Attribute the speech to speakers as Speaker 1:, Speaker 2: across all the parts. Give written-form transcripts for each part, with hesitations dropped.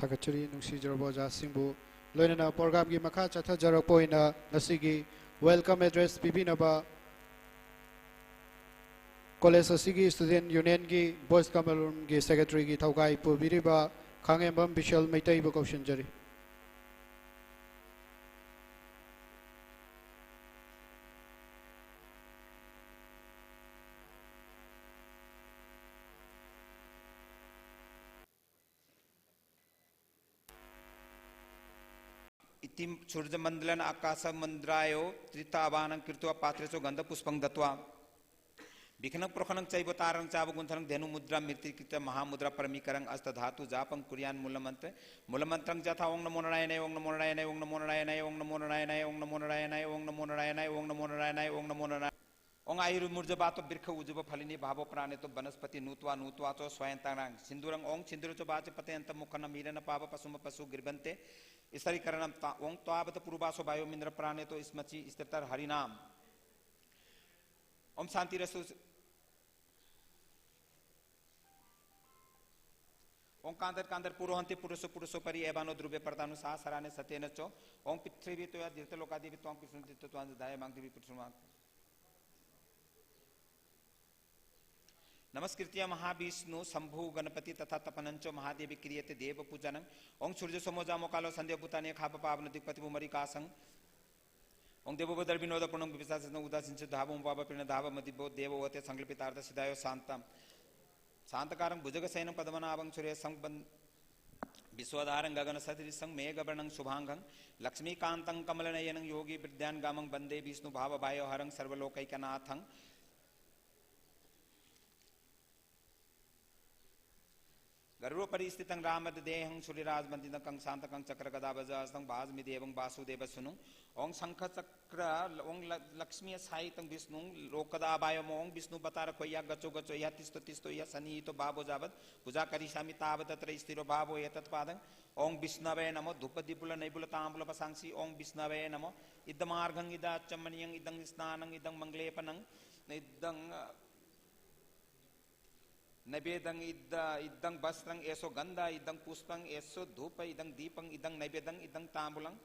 Speaker 1: थागचरी नुसीजरबो जासिंबु लोइना programme की मखा चथजरपोइना नसिगी वेलकम एड्रेस पिबिनबा कॉलेज असिगी स्टूडेंट यूनियन की बॉयज कमलरूम की सेक्रेटरी की थौगाई पुबिरिबा खांगेंबम विशाल मैतैबो कौशनजरी
Speaker 2: इतिम सूर्य मंडलन आकाश मंद्रायो त्रितावानं कृत्वा पात्रेषु गंध पुष्पं दत्वा बिखनक प्रखनक चैव तारं चाव गुंथनं धेनु मुद्रा मृत्युकृत महामुद्रा परमीकरं अष्ट धातु जापं कुर्यान मूलमंत्रं जथा ओं नमो नारायणाय ओं नमो नारायणाय ओं नमो नारायणाय ओं नमो नारायणाय ओं नमो नारायणाय ओं नमो नारायणाय ओं नमो नारायणाय ओं नमो नारायणाय ओं आयुर मूर्जबातो बिरख उजुब फलिनी भावो प्राणे तो वनस्पति नूत्वा नूत्वा चो स्वयं तांग सिंदूरं ओं सिंदूर चो बाच पतेंत मुखन मीरन पाव पशुम पशु गिरबंते स्तरीकरणं ओं त्वावत पूर्वासो वायो मिंद्र प्राणे तो स्मचि स्थितर हरिनाम ओम शांति रसु ओं कांदर पुरोहंति पुरुषो पुरुषो परि एवानो ध्रुवे परतानु सहस्राने सतेन चो ओं पृथ्वी तो या तीर्थलोकादि त्वां पितृ त्वां दाय मांग देवी पुरुषो नमस्कृत्य महाविष्णु शंभु गणपति तथा तपनंचो महादेवी क्रियते देव पूजनं ओं सूर्य समोजा मोकालो संध्या भूताने खाप पावन दिक्पति मुमरी कासं ओं देवोदर विनोद पूर्णं विपिसासनं उदासीन धावं पाव प्रण धाव मदिबो देववते संकल्पितार्थ सिद्धायो शांतम शांतकारं भुजगशयनं पद्मनाभं सूर्य संबन विश्वधारं गगन सदृशं मेघवर्णं शुभांगं लक्ष्मीकान्तं कमलनयनं योगी विद्यान गामं वंदे विष्णु भाव भायो हरं सर्वलोकैकनाथं गर्भो परिस्थितं रामदेहं सूर्यराजमंदितं कं शांतकं चक्र गदावजहस्तं भाजमिदेवं वासुदेव सुनु ओं शंख चक्र ओं लक्ष्मी साहितं विष्णु लोकदाबाय ओं विष्णु बतार कोया गचो गचो या तिस्तो तिस्तो या सन्निहितो भावो जावत पूजा करिष्यामि तावत तत्र स्थिरो भावो एतत्पादं ओं विष्णवे नमो धूपदीपुल नैबुल तांबुल पसांसि ओं विष्णवे नमो इदमार्घं इदाचमनियं इदं स्नानं इदं मंगलेपनं इदं नैवेदं इदं वस्त्रं एसो गंध इदं पुष्पं एसो धूप इदं दीपं इदं नैवेदं इदं तांबुलं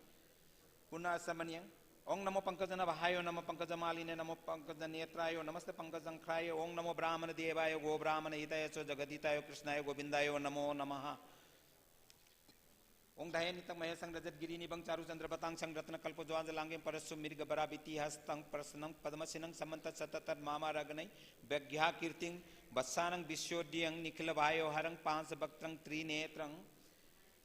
Speaker 2: पुनः समन्यं ओं नमो पंकजन वहायो नमो पंकजमालिने नमो पंकजनेत्रायो नमस्ते पंकजंख्राय ओं नमो ब्राह्मण देवाय गो ब्राह्मण हिताय च जगदीताय कृष्णाय गोविंदाय नमो नमः ओं दयानितं महेशं रजतगिरि निबं चारुचंद्र बतांसं रत्न कल्पज्वाजलांगे परस्सु मृग बराबिति हस्तं प्रसन्नं पद्मसिनं समंत सततर मामा रगनै व्यज्ञा कीर्तिं वत्सानं विश्वोद्यं निखिल वायो हरं पांच भक्त्रं त्रिनेत्रं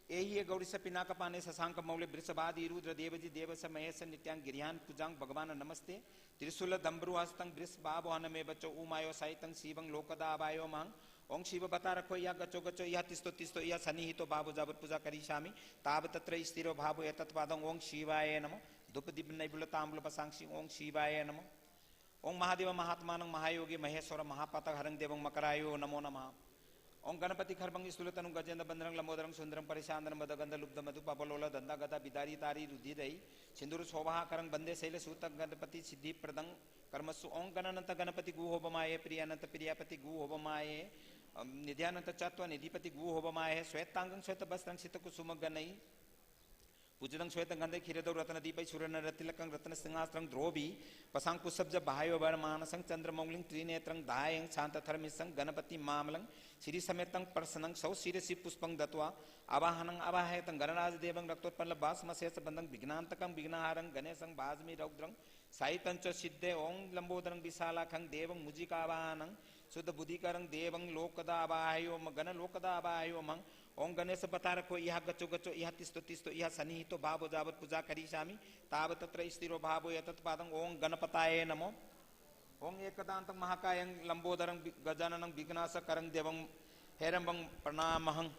Speaker 2: एहि गौरी पिनाक पाने शशांक मौले वृषभादि रुद्र देवजी देवस महेश नित्यांग गिरियान पूजांग भगवान नमस्ते त्रिशूल दम्ब्रु हस्तं वृषभाव हनमे बचो उमायो साहितं शिवं लोकदावायो मांग ओं शिव बता रखो या गचो गचो या तिस्तो तिस्तो या सन्निहितो भावो जावत पूजा करिष्यामि ताव तत्र स्थिरो भावो एतत्पादं ओं शिवाय नमो धूप दीप नैबुल तांबुल पसांसि ओं शिवाय नमो ओं महादेव महात्मानं महायोगी महेश्वर महापातक हरं देवं मकरायो नमो नमः ओं गणपति खरभंगी स्थूलतनु गजेंद्र बंदरं लंबोदरं सुंदरं परिशांदरं मदगंध लुब्ध मधु पबलोल दंदा गदा बिदारी तारी रुधिरई सिंदूर शोभाकरं बंदे शैल सूत गणपति सिद्धि प्रदं कर्मसु ओं गणनंत गणपति गु होबमाये प्रियानंत प्रियापति गु होबमाये निध्यानंत चत्व निधिपति गु होबमाये श्वेतांगं श्वेत वस्त्रं सित कुसुम गणई पूजितं श्वेत गंधे क्षीरदौ रत्न दीपै सूर्यन रतिलकं रत्न सिंहास्त्रं द्रोबी पसांग कुसब्ज बाह्यो वरमानसं चंद्रमौलिं त्रिनेत्रं दायं शांतथर्मिसं गणपति मामलं श्री समेतं प्रसन्नं सौ शिरसि पुष्पं दत्वा आवाहनं आवाहयतं गणराज देवं रक्तोत्पल्ल बासमशेष बंधं विघ्नांतकं विघ्नहारं गणेशं भाजमि रौद्रं साहितं च सिद्धे ओं लंबोदरं विशालाखं देवं मुजिकावाहनं शुद्ध बुद्धिकरं देवं लोकदावाहयो गण लोकदावाहयो मं ओं गणेश बता रखो यह गचो गचो यह तिस्तो तिस्तो यह सन्निहितो भावो जावत पूजा करिष्यामि ताव तत्र स्थिरो भावो एतत्पादं ओं गणपताय नमो ओं एकदन्तं महाकायं लंबोदरं गजाननं विघ्नाशकरं देवं हेरंबं प्रणामहं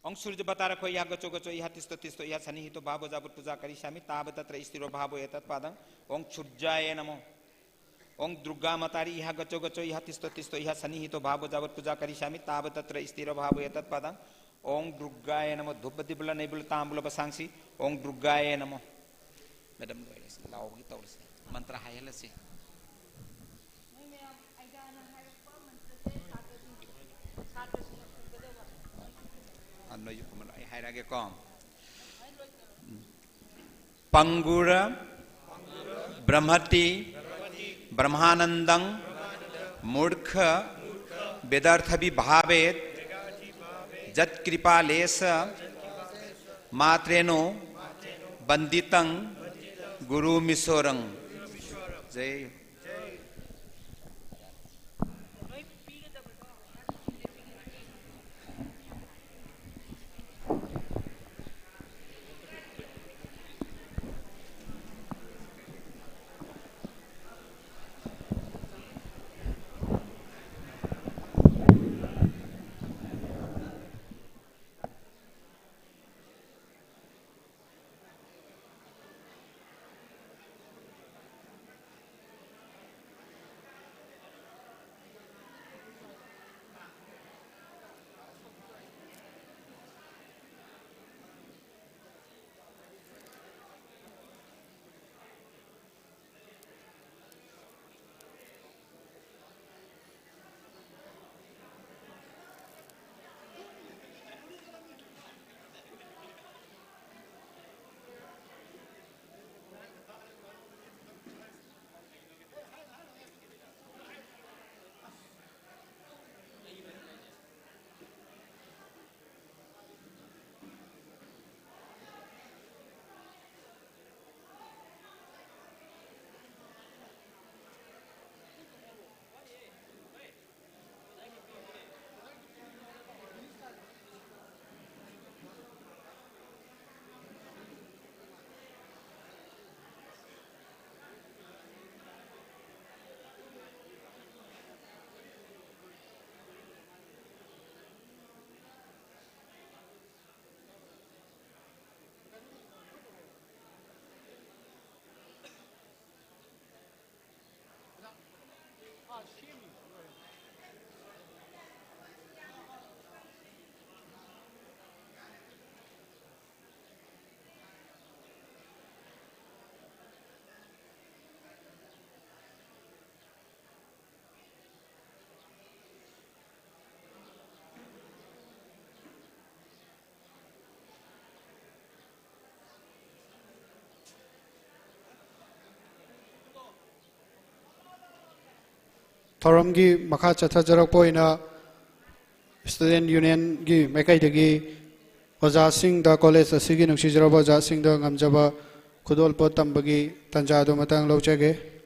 Speaker 2: ओं सूर्य बता रखो यह गचो गचो यह तिस्तो तिस्तो यह सन्निहितो भावो जावत पूजा करिष्यामि ताव तत्र स्थिरो भावो एतत्पादं ओं क्षुज्जाय नमो ओं दुर्गा मतारी यह गचो गचो यह तिस्तो तिस्तो यह सन्निहितो भावो जावत पूजा करिष्यामि ताव तत्र स्थिरो भावो एतत्पादं ओं दुर्गाय नमो धूप दीपुल नैबुल तांबुल पसांसि ओं दुर्गाय नमो मैडम लाओ की तौर से मंत्र हायल से Ano yung kumano ay hayrage ko. Pangura Brahmati Brahmanandang Murkha Vedartha Vibhavet Jat Kripalesa Matreno Banditang Guru Misorang. Jai.
Speaker 1: Thoramgi Makha Chathajarak Poina Student Union Gi Mekaidagi Oja Singh da College Asigi Nuksijraba Oja Singh da Ngamjaba Khudol Potambagi Tanjado Matang Lauchage.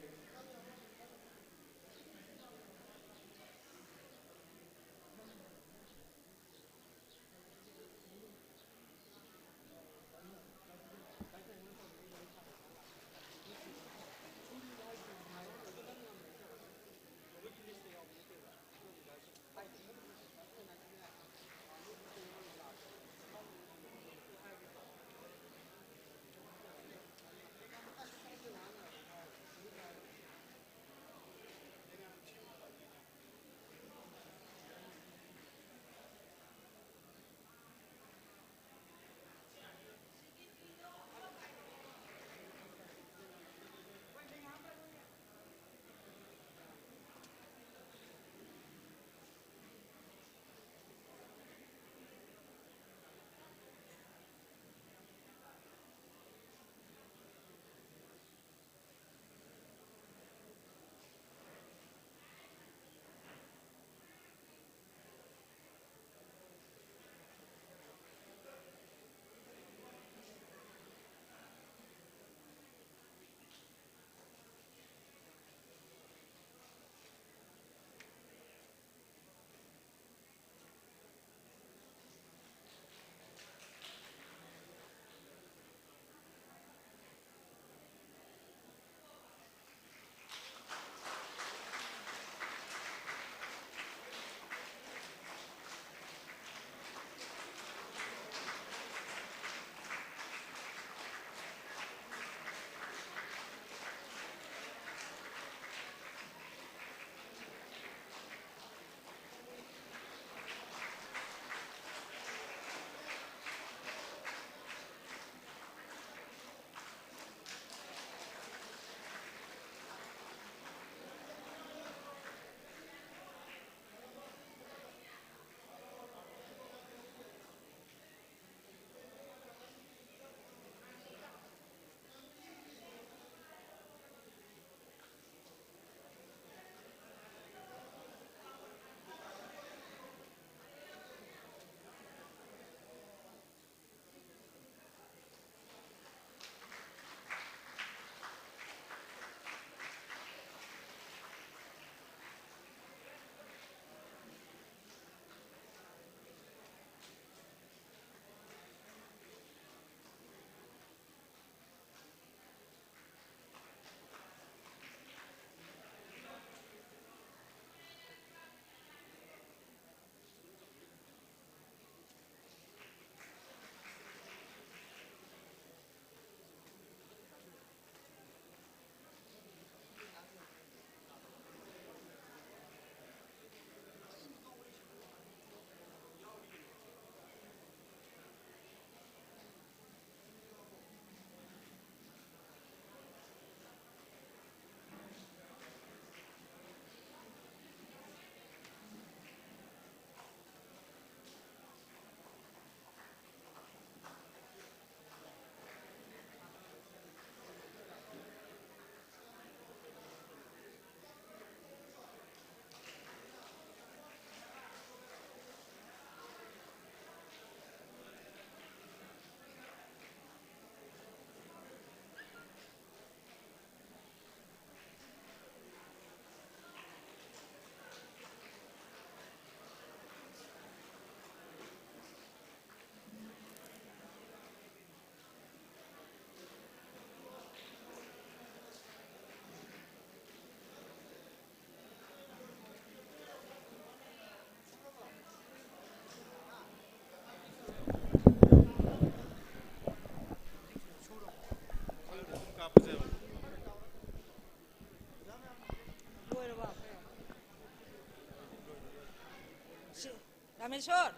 Speaker 3: Rameshwar,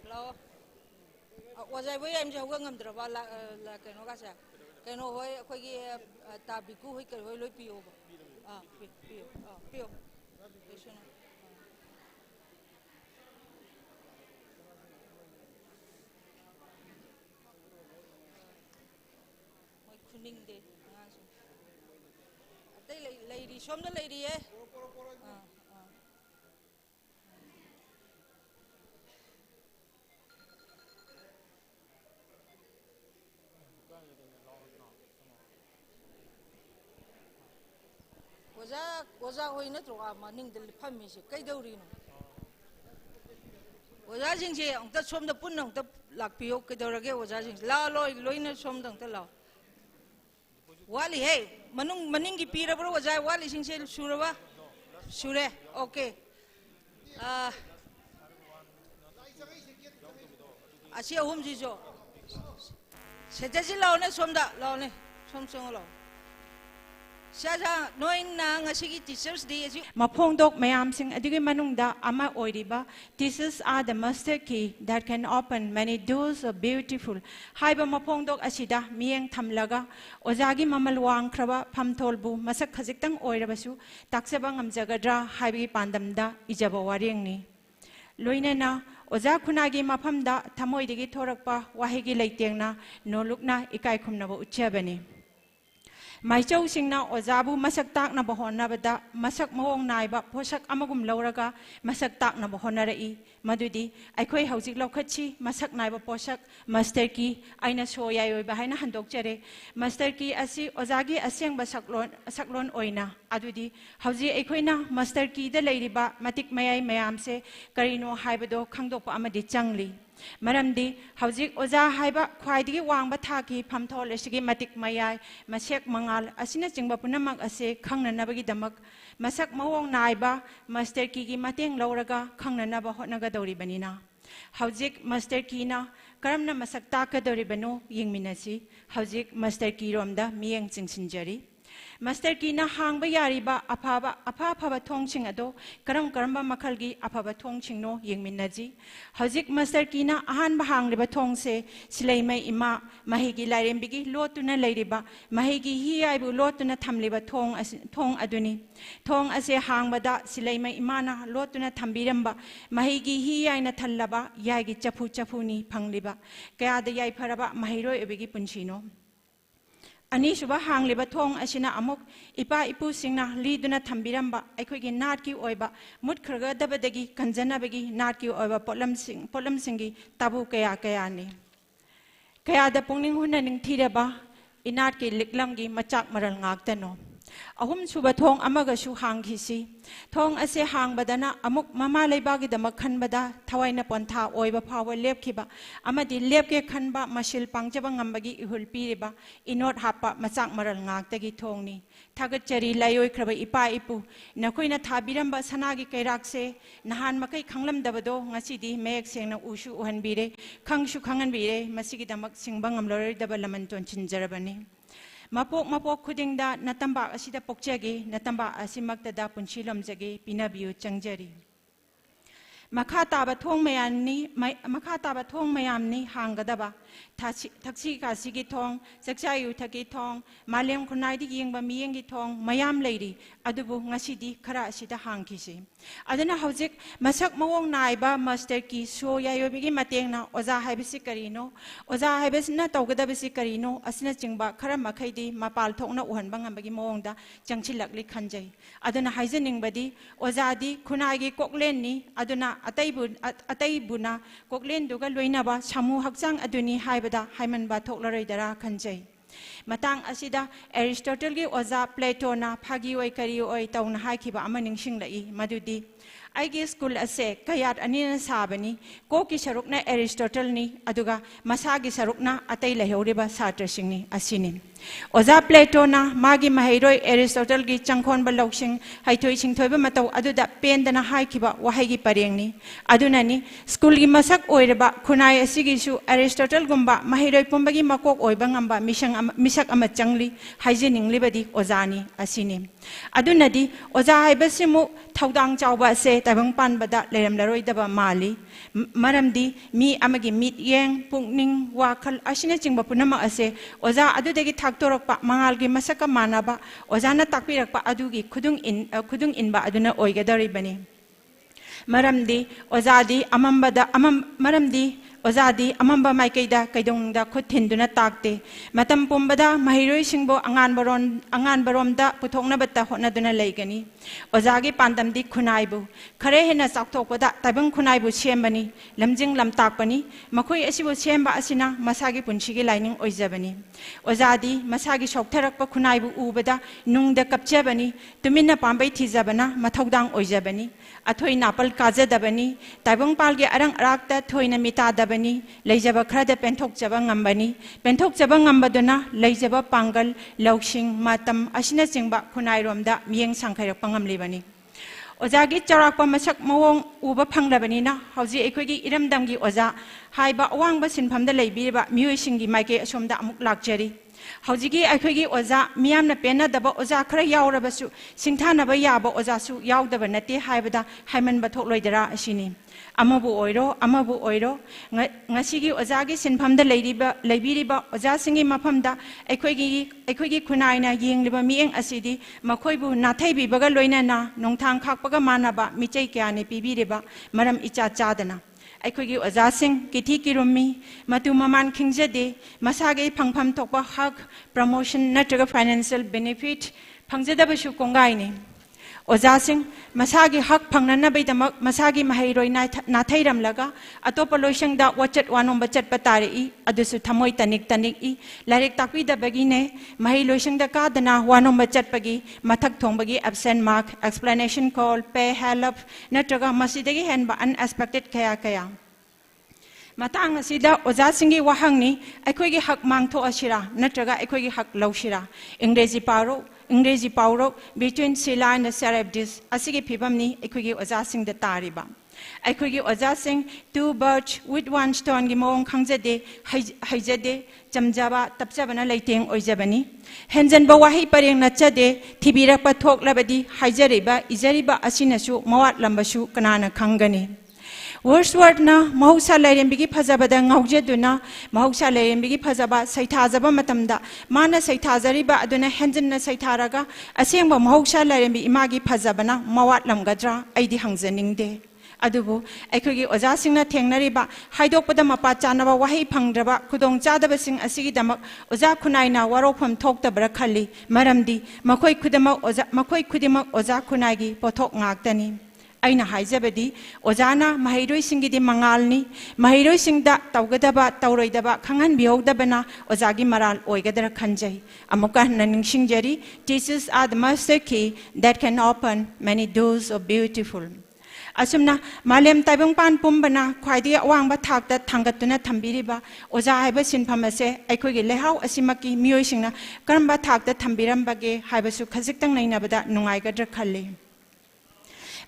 Speaker 3: hello. Was I way I'm Jawangam Drava, Kanogasa? Kano, Hoy, Tabiku, Hoi, Pio. Pio. My cooling day. Lady, show the lady, eh? Was I going to morning the Pamish? Kaidorino. Was I saying, that's from the Punong, the Lapio, Kadorage was asking, La Loina, some don't allow. Wally, hey, Maningi Peter was I Wally sing Surava? Sure, okay. I see a home Zizo. Setazilone, some that lone, some song alone.
Speaker 4: Mapongdok mayam sing adigi manungda ama oiriba. Teachers are the master key that can open many doors of beautiful. Haiba mapongdok asida mieng tamlaga ozagi mamalwang kraba pamtolbu masak khajikang oirabasu taksabang amjagadra haibi pandamda ijaba waringni. Loinena oza khunagi mapamda thamoidigi thorakpa wahigi leitengna nolukna ikai khumnaba uchabani. Maichau singna ozabu masak tak na bahona bada masak mawong naiba posak amagum lauraga masak tak na bahona rai madudi aikhoi haujik lokhachi masak naiba posak master ki aina soya yoi bahaina handok chere master ki asi ozagi asyang saklon oina adudi hauji aikhoina master ki da leiriba matik mayai mayam se karino haibado khangdokpa amadi changli Maramdi, Haujik Oza Haiba, Quaidi Wanga Taki, Pamtol, Shigi Matik Mayai, Masek Mangal, Asina Jingbapunamak Ase, Kangna Nabagi Damak, Masak Mawong Naiba, Master Kigi Mating Lauraga, Kangna Naba Hotnaga Dori Banina. Haujik Master Kina, Karamna Masak Taka Dori Bano, Ying Minasi, Haujik Master Kiromda, Miang Sinjari. Master Kina hang bayariba apapa tongching ado karam karamba makalgi apaba tongching no yingminaji hajik Master Kina ahan bahang liba tongse silai mai ima mahigi lairembigi lotuna lairiba mahigi hi aibu lotuna thamliba thong aduni thong ase hang bada silai mai imana lotuna thambiramba mahigi hi aina thallaba yagi chafu ni phangliba kaya da yai pharaba mahiroi ebigi punchino Ani suba hang liba thong asina amuk ipa ipu singna liduna thambiramba aikhoigi nat ki oiba mut khraga dabadagi kanjana bagi nat ki oiba polam singi tabu kaya ni kaya da pungning hunna ning thiraba inat ki liklam gi machak maral ngaktano ahum suba thong amaga su hang khisi thong ase hang badana amuk mama leibagi da makhan bada thawaina pontha oiba phawa lepkhiba amadi lepke khanba masil pangjaba ngambagi ihul piriba inot hapa machak maral ngaktagi thongni thagachari layoi khraba ipa ipu nakoina thabiramba sanagi kairakse nahan makai khanglam dabado ngasidi mek sengna usu uhanbire khangsu khanganbire masigi damak singbangam loroi daba laman ton chinjarabani Mapok kudingda natamba asida pokjagi natamba asimaktada punchilom jagi pinabiu changjari Makata thong mayamni hangadaba taksi kasigi thong saksayu thaki thong malem khunai di yengba miyengi thong mayam leiri adubu ngasidi khara asida hangkisi adana haujik masak mawong naiba master ki so yayobigi matengna oza haibisi karino oza haibisna tawgadabisi karino asina chingba khara makhaidi mapal thokna uhanba ngambagi mawongda changchilakli khanjai adana haijaningbadi ozadi khunai koklen ni aduna ataibuna koklen duga loinaba samu hakchang aduni haibada haimanba thoklaroi khanjai matang asida Aristotle gi oza Plato na phagi oi kari oi tauna haikhiba amaning singlai madudi aigi school ase kayat anina sabani ko ki sarukna Aristotle ni aduga masagi sarukna atai laheuriba satra singni asini oza Plato na magi mahairoi Aristotle gi changkhon ba loksing haithoi singthoiba matau aduda pendana haikhiba wahaigi parengni aduna ni school gi masak oireba khunai asigi su Aristotle gumba mahairoi pumbagi makok oiba ngamba misak ama changli haijening libadi ozani asini aduna di oza haibasimu थौदांग चावबा से ताइबंग पानबदा लेरमलरोइदबा माली मरमदी मी अमगी मिट Young पुंगनिंग वाखल असिना चिंगबा पुनमा असे ओजा अदुदगी थाक्तोरकपा मंगालगी मसका मानाबा ओजाना ताकपिरकपा अदुगी खुदुंग इनबा अदुना ओइगदरिबनी मरमदी ओजादी मरमदी ओजादी अमंबा माइकैदा कैदोंदा खुथिंदुना ताकते मतम पुंबदा महिरोई सिंबो अंगान बरोमदा पुथोंनबता होनदुना लेगनी ओजागी पांदमदी खुनाइबु खरे हेना चाक्थोकपदा ताइबंग खुनाइबु सेमबनी लमजिंग लमताकपनी मखोई असिबु सेमबा असिना मसागी पुंसिगी lining ओइजबनी ओजादी मसागी सोक्थरकपा खुनाइबु उबदा नुंगदा कपचबनी तुमिन्ना पांबै थिजबना मथौदांग ओइजबनी अथोई नापल काजदबनी ताइबंग पालगे Arang अराक्ता थोइना मितादबनी लेजब खरद पेंथोकजब ngambani पेंथोकजब ngambaduna लेजब Pongal लौसिंग मातम असिना चिंगबा खुनाइरोमदा मियेंग सांखैरक पंगमलिबनी ओजागी चौराकपा मसक मवोंग उबा फंगलबनीना हौजी एखोगी इरमदमगी ओजा हाइबा अवांगबा सिनफमदा लेबिबा मियोइसिंगी माइके असोमदा अमुक लाक्चरी हौजिगी एखोगी ओजा मियामना पेनदबा ओजा खरा यावरबसु सिंथानबा याबा ओजासु यावदबा नते हाइबदा हाइमनबा थोकलोइदरा असिनी अमबु ओइरो ngasiगी ओजागी सिनफमदा लेबिरिबा ओजासिंगी मफमदा एखोगी खुनाइना येंगलिबा मियेंग असिदी मखोइबु नाथैबिबगा लोइनाना नोंथांग खाकपगा मानाबा मिचै क्याने पिबिरिबा मरम इचा चादना एखोगी ओजासिंग किथि किरुमी मतु ममान खिंगजदे मसागे फंगफम थोकपा हक प्रमोशन नत्रगा फाइनेंशियल बेनिफिट फंगजदबसु कोंगाइने ओजासिंग मसागी हक फंगननबैदमक मसागी महैरोइ नाथैरमलगा अतोपा लोइसंगदा वचट वानोंबा चटपा तारेई अदुसु थमोइ तनिक ई लाइरिक ताकपिदबगिने महै लोइसंगदा कादना वानोंबा चटपगी मथक थोंबगी एब्सेंट मार्क एक्सप्लेनेशन कॉल पे हेल्प नत्रगा मसिदगी हेनबा अनएक्सपेक्टेड कया मतंग असिदा ओजासिंगी वाहंगनी अखोगी हक मांगथो असिरा नत्रगा अखोगी हक लौसिरा इंग्रेजी पाउरो between Sila and Cerebdis asigi phibamni ekhoi ojaasing da tariba ekhoi ojaasing two birds with one stone gi mong khangjade haijade chamjaba tapchabana leiteng oijabani henjan ba wahi pareng nachade thibirakpa thoklabadi haijariba ijariba asinasu mawat lambasu kanana khangani Wordsworthna mahausa lairembigi phajabada ngaujaduna mahausa lairembigi phajaba saithajaba matamda mana saithajariba aduna henjanna saitharaga asengba mahausa lairembi imagi phajabana mawat lamgadra aidi hangjaningde adubu aikhogi ojasingna thengnariba haidokpada mapa chanaba wahi phangdraba khudong chadaba sing asigi damak oja khunaina warofam thoktabra khali maramdi makhoi khudimak oja khunaigi pothok ngaktani aina haijabadi ojana mahiroi singidi mangalni mahiroi singda tawgadaba tawroidaba khangan bihodabana ojagi maral oigadara khanjai amuka naningsingjari teachers are the master key that can open many doors of beautiful asumna malem taibang pan pumbana khwaidi awangba thakta thangatuna thambiriba oja haiba sinphamase aikhogi lehau asimaki miyoi singna karamba thakta thambirambage haibasu khajiktang nainabada nungaigadra khalli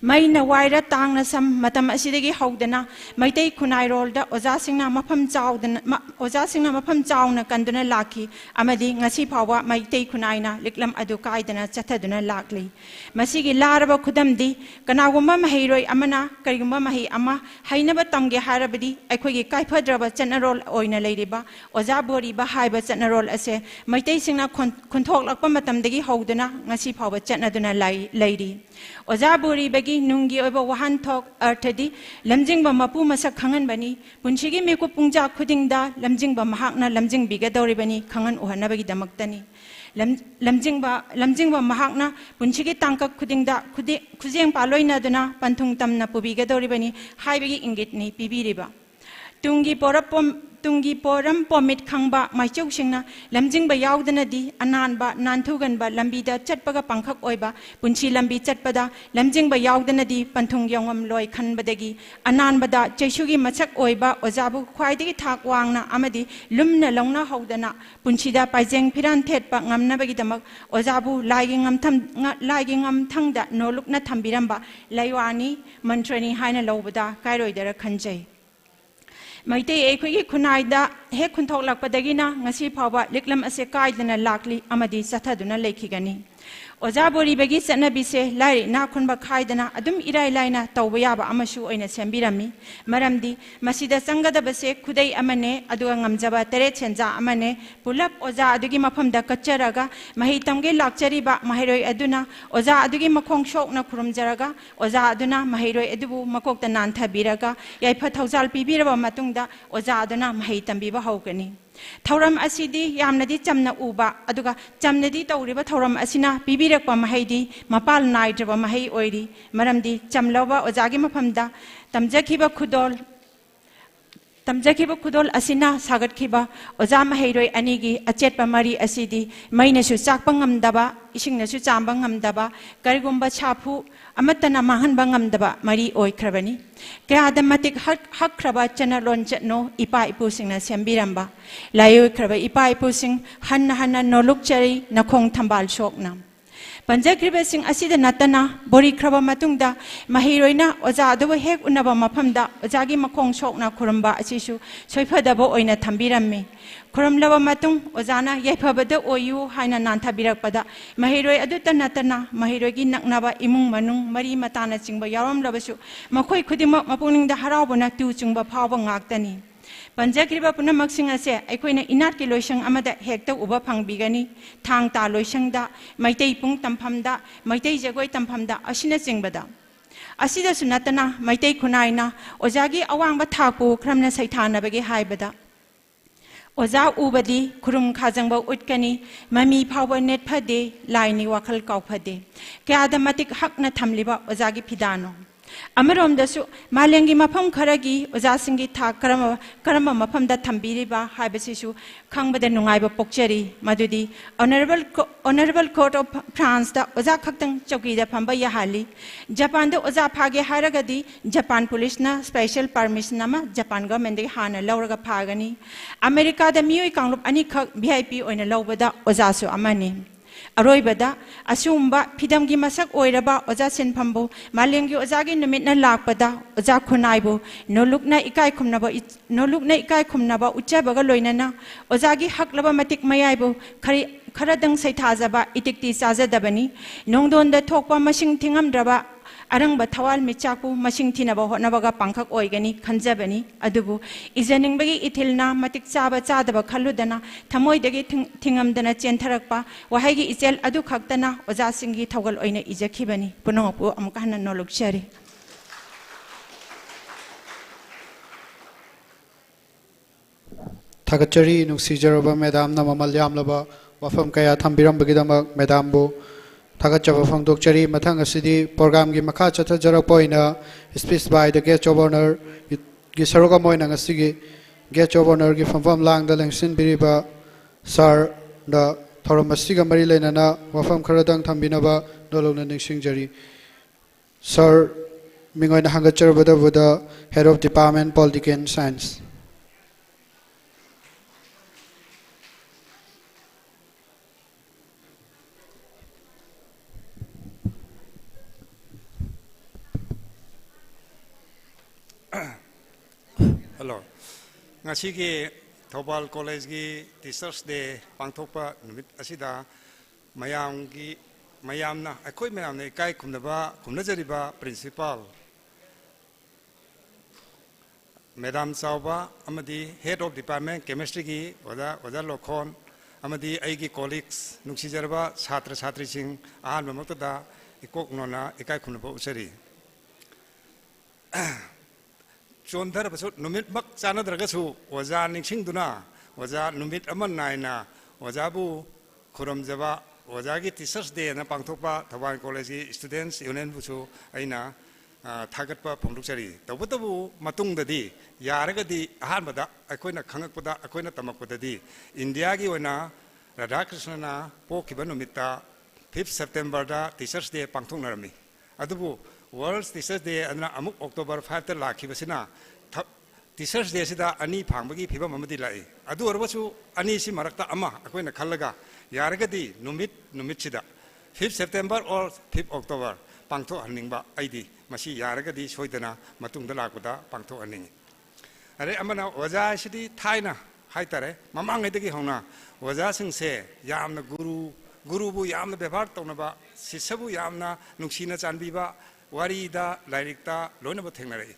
Speaker 4: Maina waira tangna sam matam asidagi haudana maitai khunairolda ojasingna mafam chauna kanduna lakhi amadi ngasi phawa maitai khunaina liklam adu kaidana chathaduna lakli masigi laraba khudamdi kanagumba mahiroi amana karigumba mahi ama hainaba tamge harabadi aikhogi kaifadraba chanarol oina leiriba oja bori ba haiba chanarol ase maitai singna khunthok lakpa matamdagi haudana ngasi phawa chanaduna leiri oja bori bagi nungi oba wahan thok arthadi lamjingba mapu masak khangan bani punchigi meku pungja khudingda lamjingba mahakna lamjing biga doribani khangan uhanabagi damaktani lamjingba mahakna punchigi tangkak khudingda khujeng paloina duna panthung tamna pubiga doribani haibagi ingitni pibiriba tungi poram pomit khangba maichau singna lamjingba yaudana di ananba nanthuganba lambida chatpaga pangkhak oiba punchi lambi chatpada lamjingba yaudana di panthung yongam loi khanbadagi ananbada chaisugi machak oiba ojabu khwaidagi thak wangna amadi lumna longna haudana punchida paijeng phiran thetpa ngamnabagi damak ojabu laigi ngam thangda nolukna thambiramba laiwani mantrani haina lobada kairoidara khanjai Maite ekhoi khunai da Keck खुंथोक लाकपदगिना ngasi phawba liklam ase kaidana lakli amadi sathaduna lekhigani oja boribagi chanabise lai na khunba khaidana adum irai laina tawba yaba amashu oina sembirami maramdi masida changada base khudai amane aduga ngamjaba tere chenja amane pulap oja adugi mafamda kacharaga mahi tamge lakchari ba mahiroi aduna oja adugi makhong shokna khurumjaraga oja aduna mahiroi adubu makokta nantha biraga yaifa thaujal pibiraba matungda oja aduna mahi tambiba haukani thauram asidi yamnadi chamna uba aduga chamnadi tawriba thauram asina pibirakpa mahaidi mapal naidraba mahai oiri maramdi chamlawa ojagi mafamda tamjakhiba khudol asina sagatkiba oja mahairoi anigi achetpa mari asidi mainasu chakpa ngamdaba isingnasu chamba ngamdaba karigumba chapu amatana mahanba ngamdaba mari oikhrabani kayada matik hakhraba chanalon chatno ipa ipusingna sembiramba layoikhraba ipa ipusing hanna nolukchari nakhong thambal shokna Panjakriba sing asida natana bori kraba matungda mahiroina oja aduba hek unaba mafamda ojagi makhong shokna khuramba asisu soifadabo oina thambirami khuramlaba matung ojana yaifabada oyu haina nanthabirakpada mahiroi aduta natana mahiroigi naknaba imung manung mari matana chingba yaramlabasu makhoi khudima mapungningsda haraubana tu chingba phawba ngaktani Panjakriba punamak-sing ase aikoina inat ki loisang amada hekta uba phangbigani thang ta loisangda maitai pung tamphamda maitai jagoi tamphamda asina chingbada asida sunatana maitai khunaina ojagi awangba thakpu khramna saithanabagi haibada oja ubadi khurum khajangba utkani mami phawba net phade laini wakhal kauphade kyada matik hakna thamliba ojagi phidano Amaramdasu malengi mafam kharagi ojasingi thak karama mafamda thambiriba haibasisu khangbada nungaiba pokchari madudi honorable court of France da oja khaktang chauki da phamba yahali Japan da oja phage haragadi Japan police na special permission ama Japan government de hana lauraga phagani America da miyoi kanglup ani khak VIP oina lawbada ojasu amani Aroibada asumba pidamgi masak oiraba oja sinpambu malengi ojagi numitna lakpada oja khunaibu nolukna ikai khumnaba uchabaga loinana ojagi haklaba matik mayaibu kharadang saithajaba itikti chajadabani nongdonda thokpa masing thingamdraba arangba thawal michakpu masing thinaba hotnabaga pangkhak oigani khanjabani adubu ijaningbagi ithilna matik chaba chadaba khaludana thamoidagi thingamdana chentharakpa wahaigi ichel adu khaktana oja singi thogal oina ijakhibani punopu amkahna nolokchari
Speaker 1: Thagachari nungsijaraba madam na mamalyam laba wafam kaya thambirambagidamak madam bu Thagachaba phangdokchari mathang asidi program gi makha chathajarakpoina speech by the guest of honor gi saroga moina ngasigi guest of honor gi famfam langda lengsin biriba sir da thoramasiga mari lenana wafam kharadang thambinaba dolona ningsingjari sir mingoina hangacharabada buda head of department politics and science
Speaker 5: Hello. Ngasi ki Thopal College ki Teachers Day pangthokpa numit asida mayamna akoi mayamna ikai khumnajariba principal Madam Sauba amadi head of department chemistry ki oja lokhon amadi aigi colleagues nungsijarba chhatri sing ahanba maktada ikok nona ikai khumnaba usari Chondar pasut numit mak chana dragasu oja ningsing duna oja numit aman naina oja bu khuram jaba oja gi teachers day na pangthokpa Thawal College students union busu aina thagatpa phongdukchari tawbutabu matungdadi yaragadi ahanbada akoina khangakpada akoina tamakpadadi India gi oina Radha Krishna na pokiba numita 5th September da Teachers Day pangthoknarami adubu World Teachers Day and Amuk October 5 the Laki Vasina Teachers Day Sida Ani Pangagi Piba Mamadi Lai. Adu Orbasu Ani Simarakta Ama, Aquina Kalaga, Yaragadi, Numit Sida. 5th September or 5th October, Pangto Aningba ID, Mashi Yaragadi, Soidana, Matung the Lakuda, Pangto Aning. Are Amana Waza City, Taina, hai tare mamang ai degi hona waja sing se yamna guru bu yamna bebar tona ba sisabu yamna nuksina chanbi ba wari da lairik ta loina ba thengna rai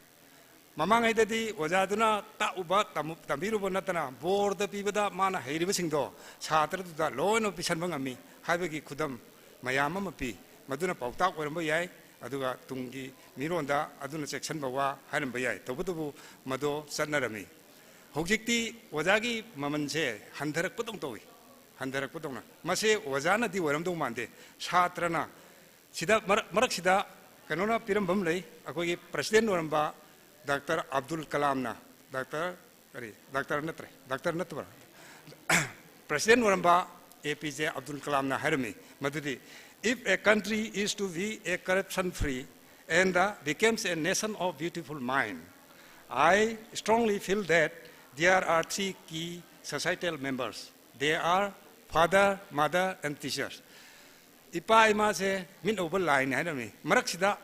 Speaker 5: mamang ai dadi waja duna ta uba tamiru bonatana board da pibada mana heiriba singdo chhatra da loina pisan bangami haibagi khudam mayam ma pi maduna pautak oiramba yai aduga tungi mironda aduna section bawa haram bayai tobutubu mado sanarami hojikti wajagi mamanse handarak putong towi handarak putong na mase wajana di waram dong mande satrana sida marak sida kanona piram bam lei akoi president waramba dr abdul kalam na dr natra president waramba apj abdul kalam na harami madudi if a country is to be a corruption free and becomes a nation of beautiful mind, I strongly feel that there are three key societal members. They are father, mother, and teachers. Ipa ima se min over line hai na mi. Marak sida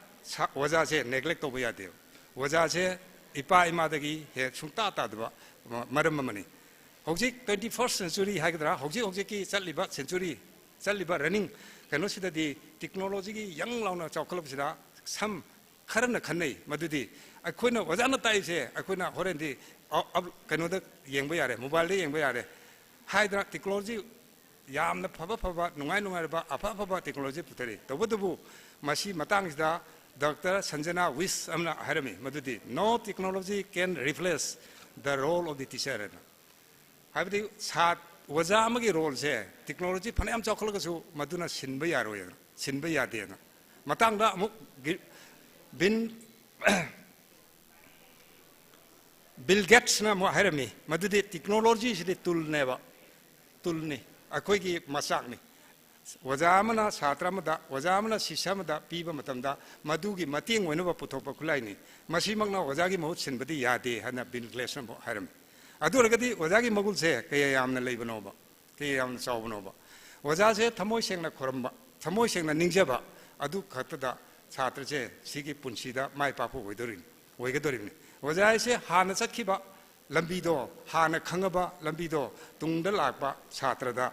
Speaker 5: waja se neglect over ya deo. Waja se ipa ima dagi he sungta ta dwa maram mani. Hojik 21st century hai kadra hojik ki chaliba century chaliba running kano sida di technology ki yang launa chawkalab sida sam kharana khanai madudi akoina wajana tai se akoina horen di kano da yengba yare mobile de yengba yare haidra technology yamna phaba nungai ba apha technology putari tobudu masi matang sida dr sanjana wish amna harami madudi no technology can replace the role of the teacher habdi sat waja amagi role se technology phanayam chawkhalaga su maduna sinba yaro ya sinba yade na matang da amuk bin Bill Gates na mo harami madudi technology se tulne akoi ki masak ni waja amana satra mada waja amana sisha mada piba matamda madugi mating oina ba puthokpa khulai ni masimang na waja gi mahut sinbadi yade hana Bill Gates na mo harami aduragadi wajagi magul se kaya yamna leibano ba kaya yamna chawbano ba waja se thamoi sengna khoramba thamoi sengna ningjaba adu khatada chhatra se sigi punsida mai papu oigadorin waja se hana chatkhiba lambi do hana khangaba lambi do tungda lakba chhatra da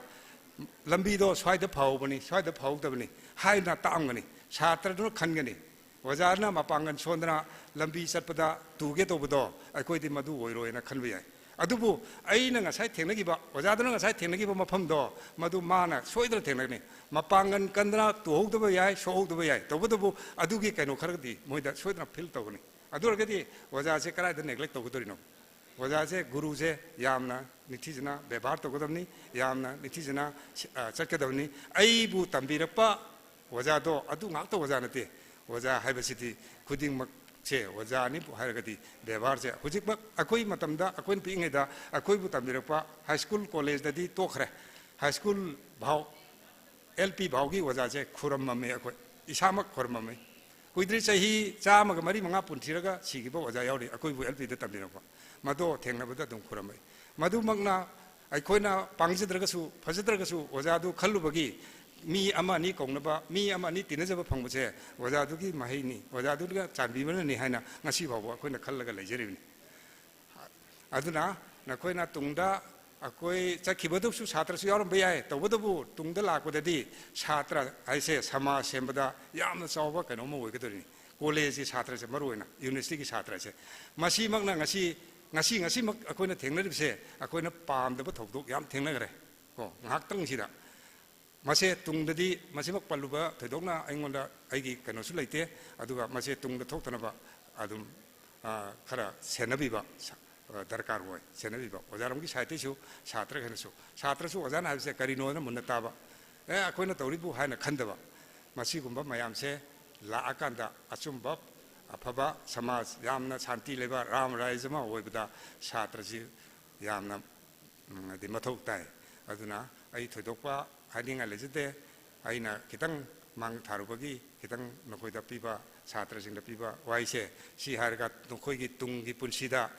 Speaker 5: lambi do swaida phawdabani haina taamgani chhatra do khangani waja na mapangan sondra lambi chatpada tuge tobudo akoi di madu oiroina khanba yai adubu aina ngasai thengnagiba wajadana ngasai thengnagiba mafamdo madu mana soidra thengnagni mapangan kandra tuhogdaba yai sohogdaba yai tobudu adugi kaino kharagdi moida soidra fil togni aduragadi wajase karai da neglect togdorino wajase guru se yamna nithijana bebar togodamni yamna nithijana chakadamni aibu tambirakpa wajado adu ngakta wajanate waja haibasiti khuding che wajani haragadi bebar se hujikba akoi matamda akoi pinge da akoi bu tamdirapa high school college da di tokhre high school bhaw lp bhawgi waja se khuram mame akoi isamak khuram mame kuidri chahi chama ga mari manga punthiraga sigiba waja yauri akoi bu lp da tamdirapa mado thengna bada dum khuram mai madu magna aikoina pangjidraga su fajidraga su waja du khallubagi mi amani kongnaba mi amani tinajaba phangbuse wajadugi mahini wajaduga chanbibana ni haina ngasi bawa akoina khallaga lejeribni aduna nakoina tungda akoi chakibadu su chhatra su yaram bayai tobudu tungda lakudadi chhatra aise sama sembada yamna chawba kano mo oigadori college chhatra se maruina university ki chhatra se masi magna ngasi mak akoina thengnaribse akoina pamdaba thokdok yam thengnagre ko ngaktang sida mase tungdadi masimak paluba thedokna aingonda aigi kanosu leite aduga mase tungda thoktanaba adum khara senabiba darkar hoy senabiba ojaramgi saite su chhatra khanesu chhatra su ojana habse karino na munnataba akoina tawribu haina khandaba masigumba mayamse la akanda achumba afaba samaj yamna shanti leba ram raijama hoibada chhatra ji yamna di mathok tai aduna ai thedokpa 하딩알 레즈데 아이나 기당 망 다루버기 기당 노코이다 피바 사트라싱다 피바 와이세 시하르가 노코이기 둥기 분시다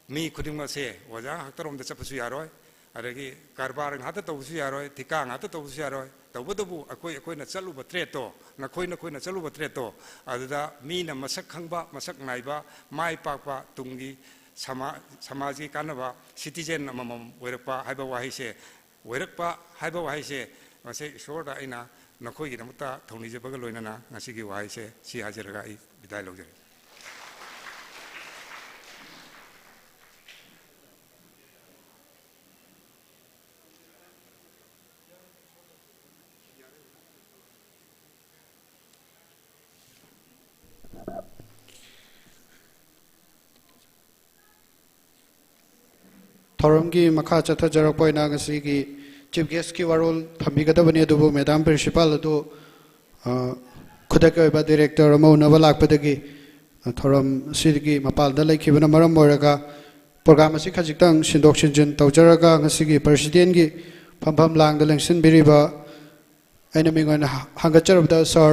Speaker 5: 미 쿠딩마세 와자 학터롬데 잡수 야로이 아레기 카르바르 하다 또부수 야로이 티강 하다 또부수 야로이 또부도부 아코이나 찰루바 트레토 나코이나 찰루바 트레토 아드다 미나 마삭 캉바 마삭 나이바 마이 파파 둥기 समाज की कानबा citizen अमम ओइरपा हाइबा वाहिसे ओइरपा हाइबा वाहिसे मसे ईश्वरदा आइना नखोइगिदमता थौनिजबगा लोइनाना ngasiगी वाहिसे सि हाजिरगा आई विदाय लौजरे
Speaker 1: थौरम की मखा चथजरपना की chief guest की वारोल थमीगदबनी अदुबु madam principal अदु खुदक डायरेक्टर उनब लापदगी थौरम सिदगी मपालदा लेखिबना मरम ओरगा प्रोग्राम असी खजितंग सिंदोक सिंजन तौजरगा ngasi प्रेसिडेंट की फमफम लांग लेंसिन बिरिबा एना मिंगन हंगचरबदा सर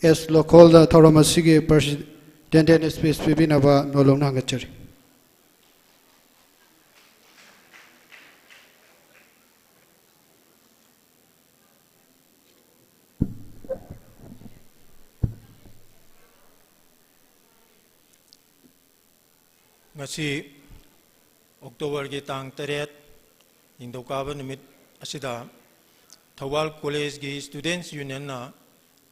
Speaker 1: एस लोकल थौरम असी की प्रेसिडेंट एन स्पीच पिबिनबा नोलोंग हंगचरी
Speaker 6: ngasi October ki tang teret Indokaba numit asida Thawal College ki Students Union na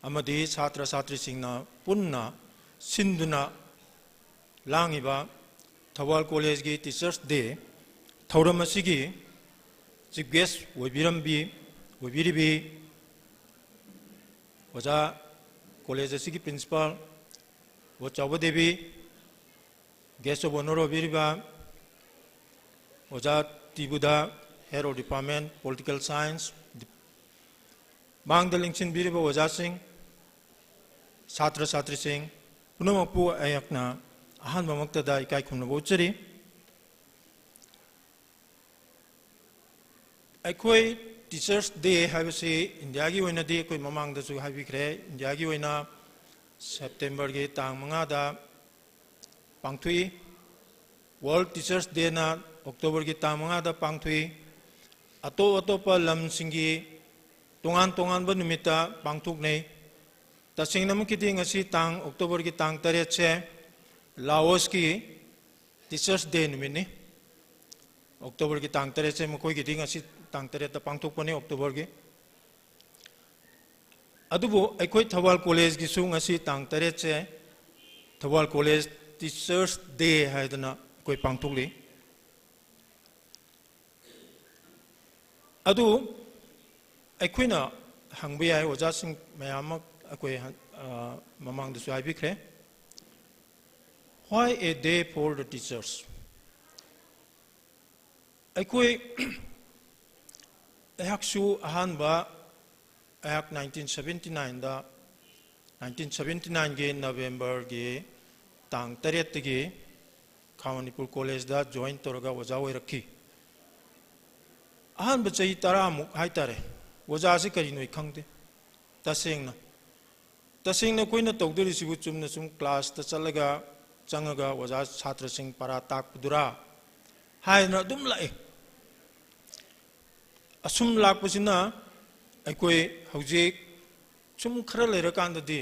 Speaker 6: amadi Chhatra Chhatri sing na punna sinduna langiba Thawal College ki Teachers Day thauram asigi chief guest wibiribi oja college asigi principal Chawadevi Guest of Honor of Viriba, Oja Tibuda, Head of Department, Political Science, Bang the Linkshin Viriba Oja Singh, Chhatra Chhatri Singh, Punamapu Ayakna, Ahan Mamaktada Ikai Kunabochari. Akoi Teachers Day have a say in Yagi Wina Day, Koi Mamang the Suhavikre, in Yagi Wina, September Gate, Tang Mangada. Pangthui World Teachers Day na October ki tamanga da pangthui ato pa lam singi tongan ba numita pangthuk nei tasing nam ki ding asi tang October ki tang tare che Laos ki Teachers Day numini October ki tang tare che mokoi ki ding asi tang tare ta pangthuk pa ni October ki adubo ekoi Thawal College ki su ngasi tang tare che Thawal College Teachers Day haidana koi pangthukli adu aikoina hangbi ai oja sing mayam akoi mamang du sai bikre why a day for the teachers aikoi ahaksu ahanba ayak 1979 da 1979 ge November ge tang taret tegi Khamanipur College da join toraga oja oirakhi ahan bachai tara muk haitare oja si kari noi khangde tasengna koina tawduri sibu chumna sum class ta chalaga changaga oja chhatra sing para tak pudura haina dum lai asum lak pasina aikoi haujik chum khara lera kandadi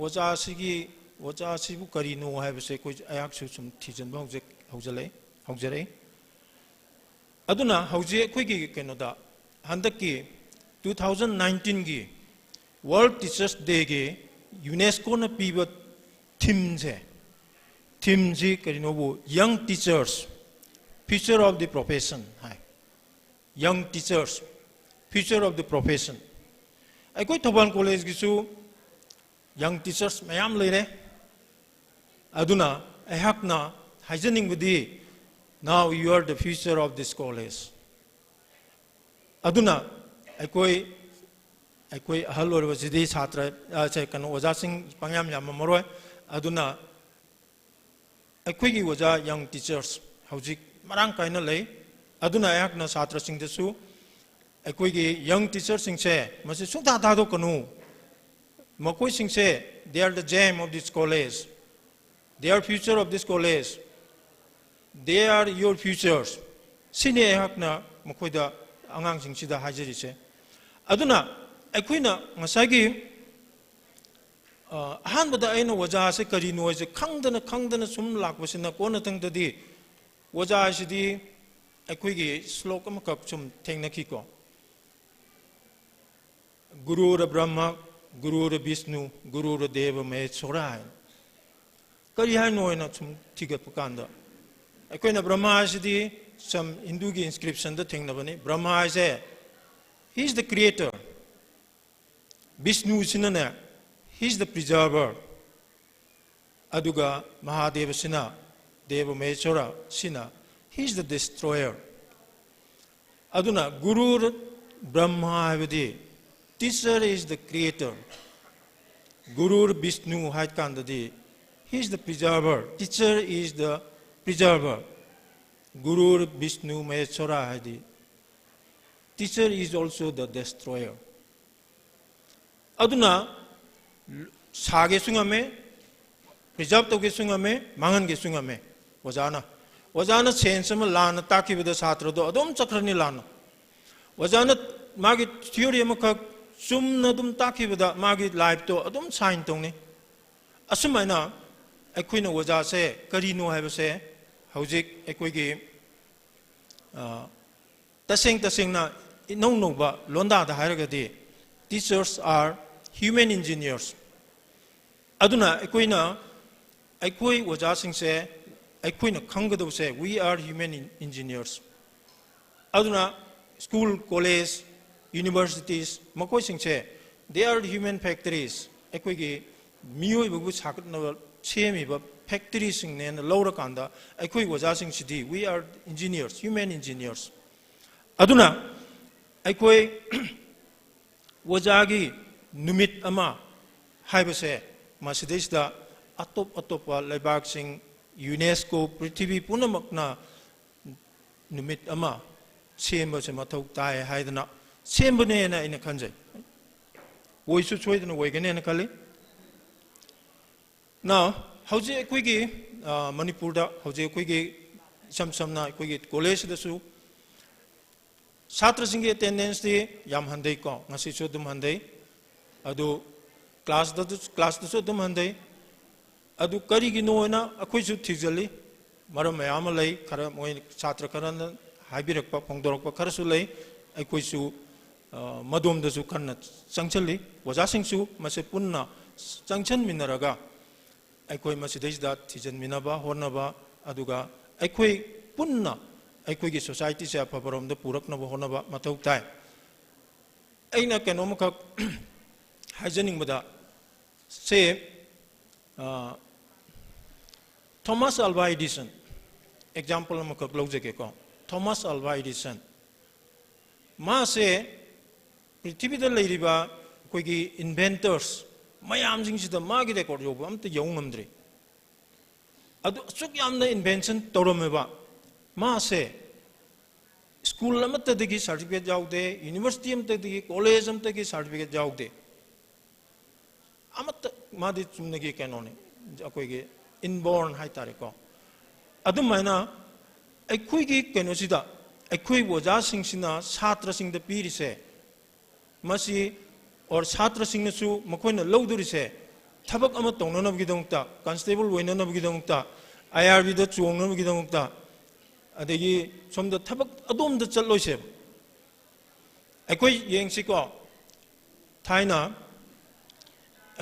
Speaker 6: oja sigi Oja sibu kari no hai base koi ayak su sum thijan ba haujale aduna hauje koi gi kenoda handaki 2019 gi World Teachers Day gi UNESCO na piba theme ji kari no bu young teachers future of the profession hai young teachers future of the profession ai koi Thawal College gi su young teachers mayam leire aduna ehakna hygienic budi now you are the future of this college aduna aikoi ahal or wasidi chhatra che kan oja sing pangyam yam moroi aduna aikoi gi oja young teachers haujik marang kaina lei aduna ehakna chhatra sing desu aikoi gi young teachers sing che masi sungta da do kanu makoi sing che they are the gem of this college they are future of this college they are your futures sine hakna makoi da angang sing sida hajari che aduna aikoina ngasagi Ahmad अन वजा से करीनो से खंगदन सुम लापसिना कोनतंगददी वजा सिदी अखोगी श्लोक अमकक सुम थेंगनखिको गुरुर ब्रह्मा गुरुर विष्णु गुरुर देव महेश्वरा करी हाइनो न सुम थिगपकांदा अखोइना ब्रह्मा सिदी सम हिंदू की inscription the थेंगनबने Brahma से he is the creator Vishnu sinana he is the preserver aduga Mahadeva sina Deva Maheshwara sina he is the destroyer aduna Guru Brahma havidi teacher is the creator Guru Vishnu haikandadi he is the preserver teacher is the preserver Guru Vishnu Maheshwara hadi teacher is also the destroyer aduna sage sungame preserve toge sungame mangan ge sungame wajana sense ma lana taki bida satra do adom chakrani lana wajana magi theory ma ka sumna dum taki bida magi life to adom sign tongni asumaina akoina waja se karino haiba se hojik akoi gi taseng na no ba londa da hairagadi teachers are human engineers aduna akoi waja sing se akoina khangado se we are human engineers aduna school college universities makoi sing se they are human factories akoi gi miyoi bu sakat na chemi ba factory sing ne lawra kanda akoi waja sing sidi we are engineers human engineers aduna akoi wajagi numit ama haibase masidesda atopa lebak sing UNESCO prithvi punamakna numit ama semba se mathau tai haidana sembane na ina khanjai woisu choidana woigane na kali now hauji akoi gi manipur da hauji akoi gi samna akoi gi college da su छात्र सिंह की attendance दी याम हंदे को ngasi chu dum hande adu class da dum hande adu kari gi no na akhoi chu thijali maram mayam lei khara moi chhatra karan haibirak pa phongdorok pa khara su lei akhoi chu madom da chu khanna changchali waja sing chu mase punna changchan minaraga akhoi mase deisda thijan minaba hornaba aduga akhoi punna अखोई की society से अफबरोम the पुरकनब होनबा मथौ ताय अइना केनोम खक हाइजनिंग बदा से Thomas Alva Edison example म खक लौजके को Thomas Alva Edison मा से पृथ्वी द लेरिबा कोई की इन्वेंटर्स मयाम जिंग सिदा मा की रिकॉर्ड योब अमत यौंगमद्रे अदु सुक यामना इन्वेंशन तोरमेबा मासे स्कूल अमतदगी सर्टिफिकेट जाउदे यूनिवर्सिटी अमतदगी कॉलेज अमतदगी सर्टिफिकेट जाउदे अमत मादि चुमनगी केनोने अकोइगे इनबोर्न हाइतारे को अदुमाइना अखोइगी केनोसिदा अखोइ वजा सिंगसिना छात्र सिंग द पीरिसे मसी और छात्र सिंगनसु मखोइना लौदुरिसे थबक अम तौननबगी दंगता कांस्टेबल वइननबगी दंगता आईआरबी द चोंगनबगी दंगता अदगी सोमद थबक अदोम द चलोइसे अखोइ येंगसिको थाइना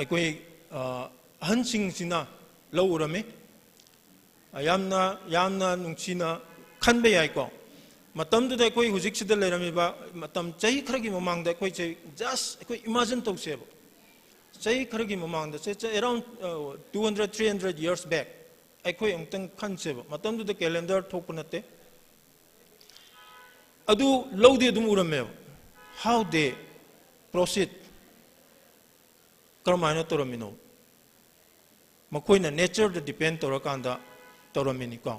Speaker 6: अखोइ अहनसिंगसिना लौरमे यामना नुंगसिना खनबे याइको मतमदुदा अखोइ हुजिकसिदा लेरमिबा मतम चही खरगी ममांगदा अखोइ चे जस्ट अखोइ इमेजिन तौसेब चही खरगी ममांगदा चे अराउंड 200-300 years back अखोइ अंतंग खनसेब मतमदुदा कैलेंडर थोप नते अदु लौदे दुम उरमेब हाउ दे प्रोसीड करमायना तोरमिनो मखोइना नेचर द डिपेंड तोरकांदा तोरमिनिको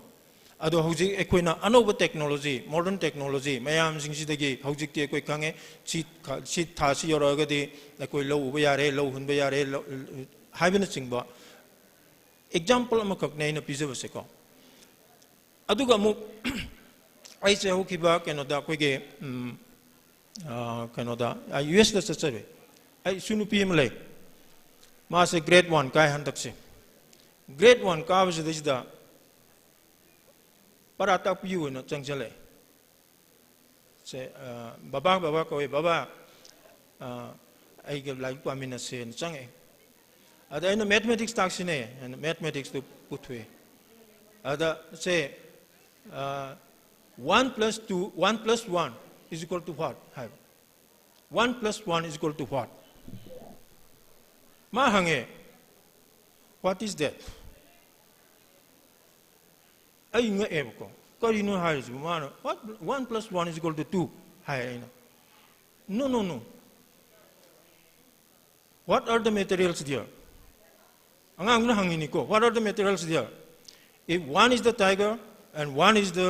Speaker 6: अदु हौजी एकोइना अनोब टेक्नोलॉजी मॉडर्न टेक्नोलॉजी मयाम सिंगसिदगी हौजिकति एकोइ खांगे सी थासी योरगदि एकोइ लौ उबा यारे लौ हुनबा यारे हाइबना चिंगबा एग्जांपल अमखक नेना पिजबसेको अदुगा मु आइसे होखिबा केनोदा कोइगे केनोदा यूएस दा चचरे आई सुनुपी मले मासे ग्रेड 1 काय हंदकसे grade 1 काबसिदा para tapiu na changjale se baba ko baba ai ge lai pa min se change ada in mathematics taksine and mathematics to putwe ada say 1 plus 2 1 plus 1 is equal to what 1 plus 1 is equal to what ma hange what is that ai nga eb ko kari no hai ju ma what 1 plus 1 is equal to 2 hai no what are the materials there angang na hangini ko what are the materials there if one is the tiger and one is the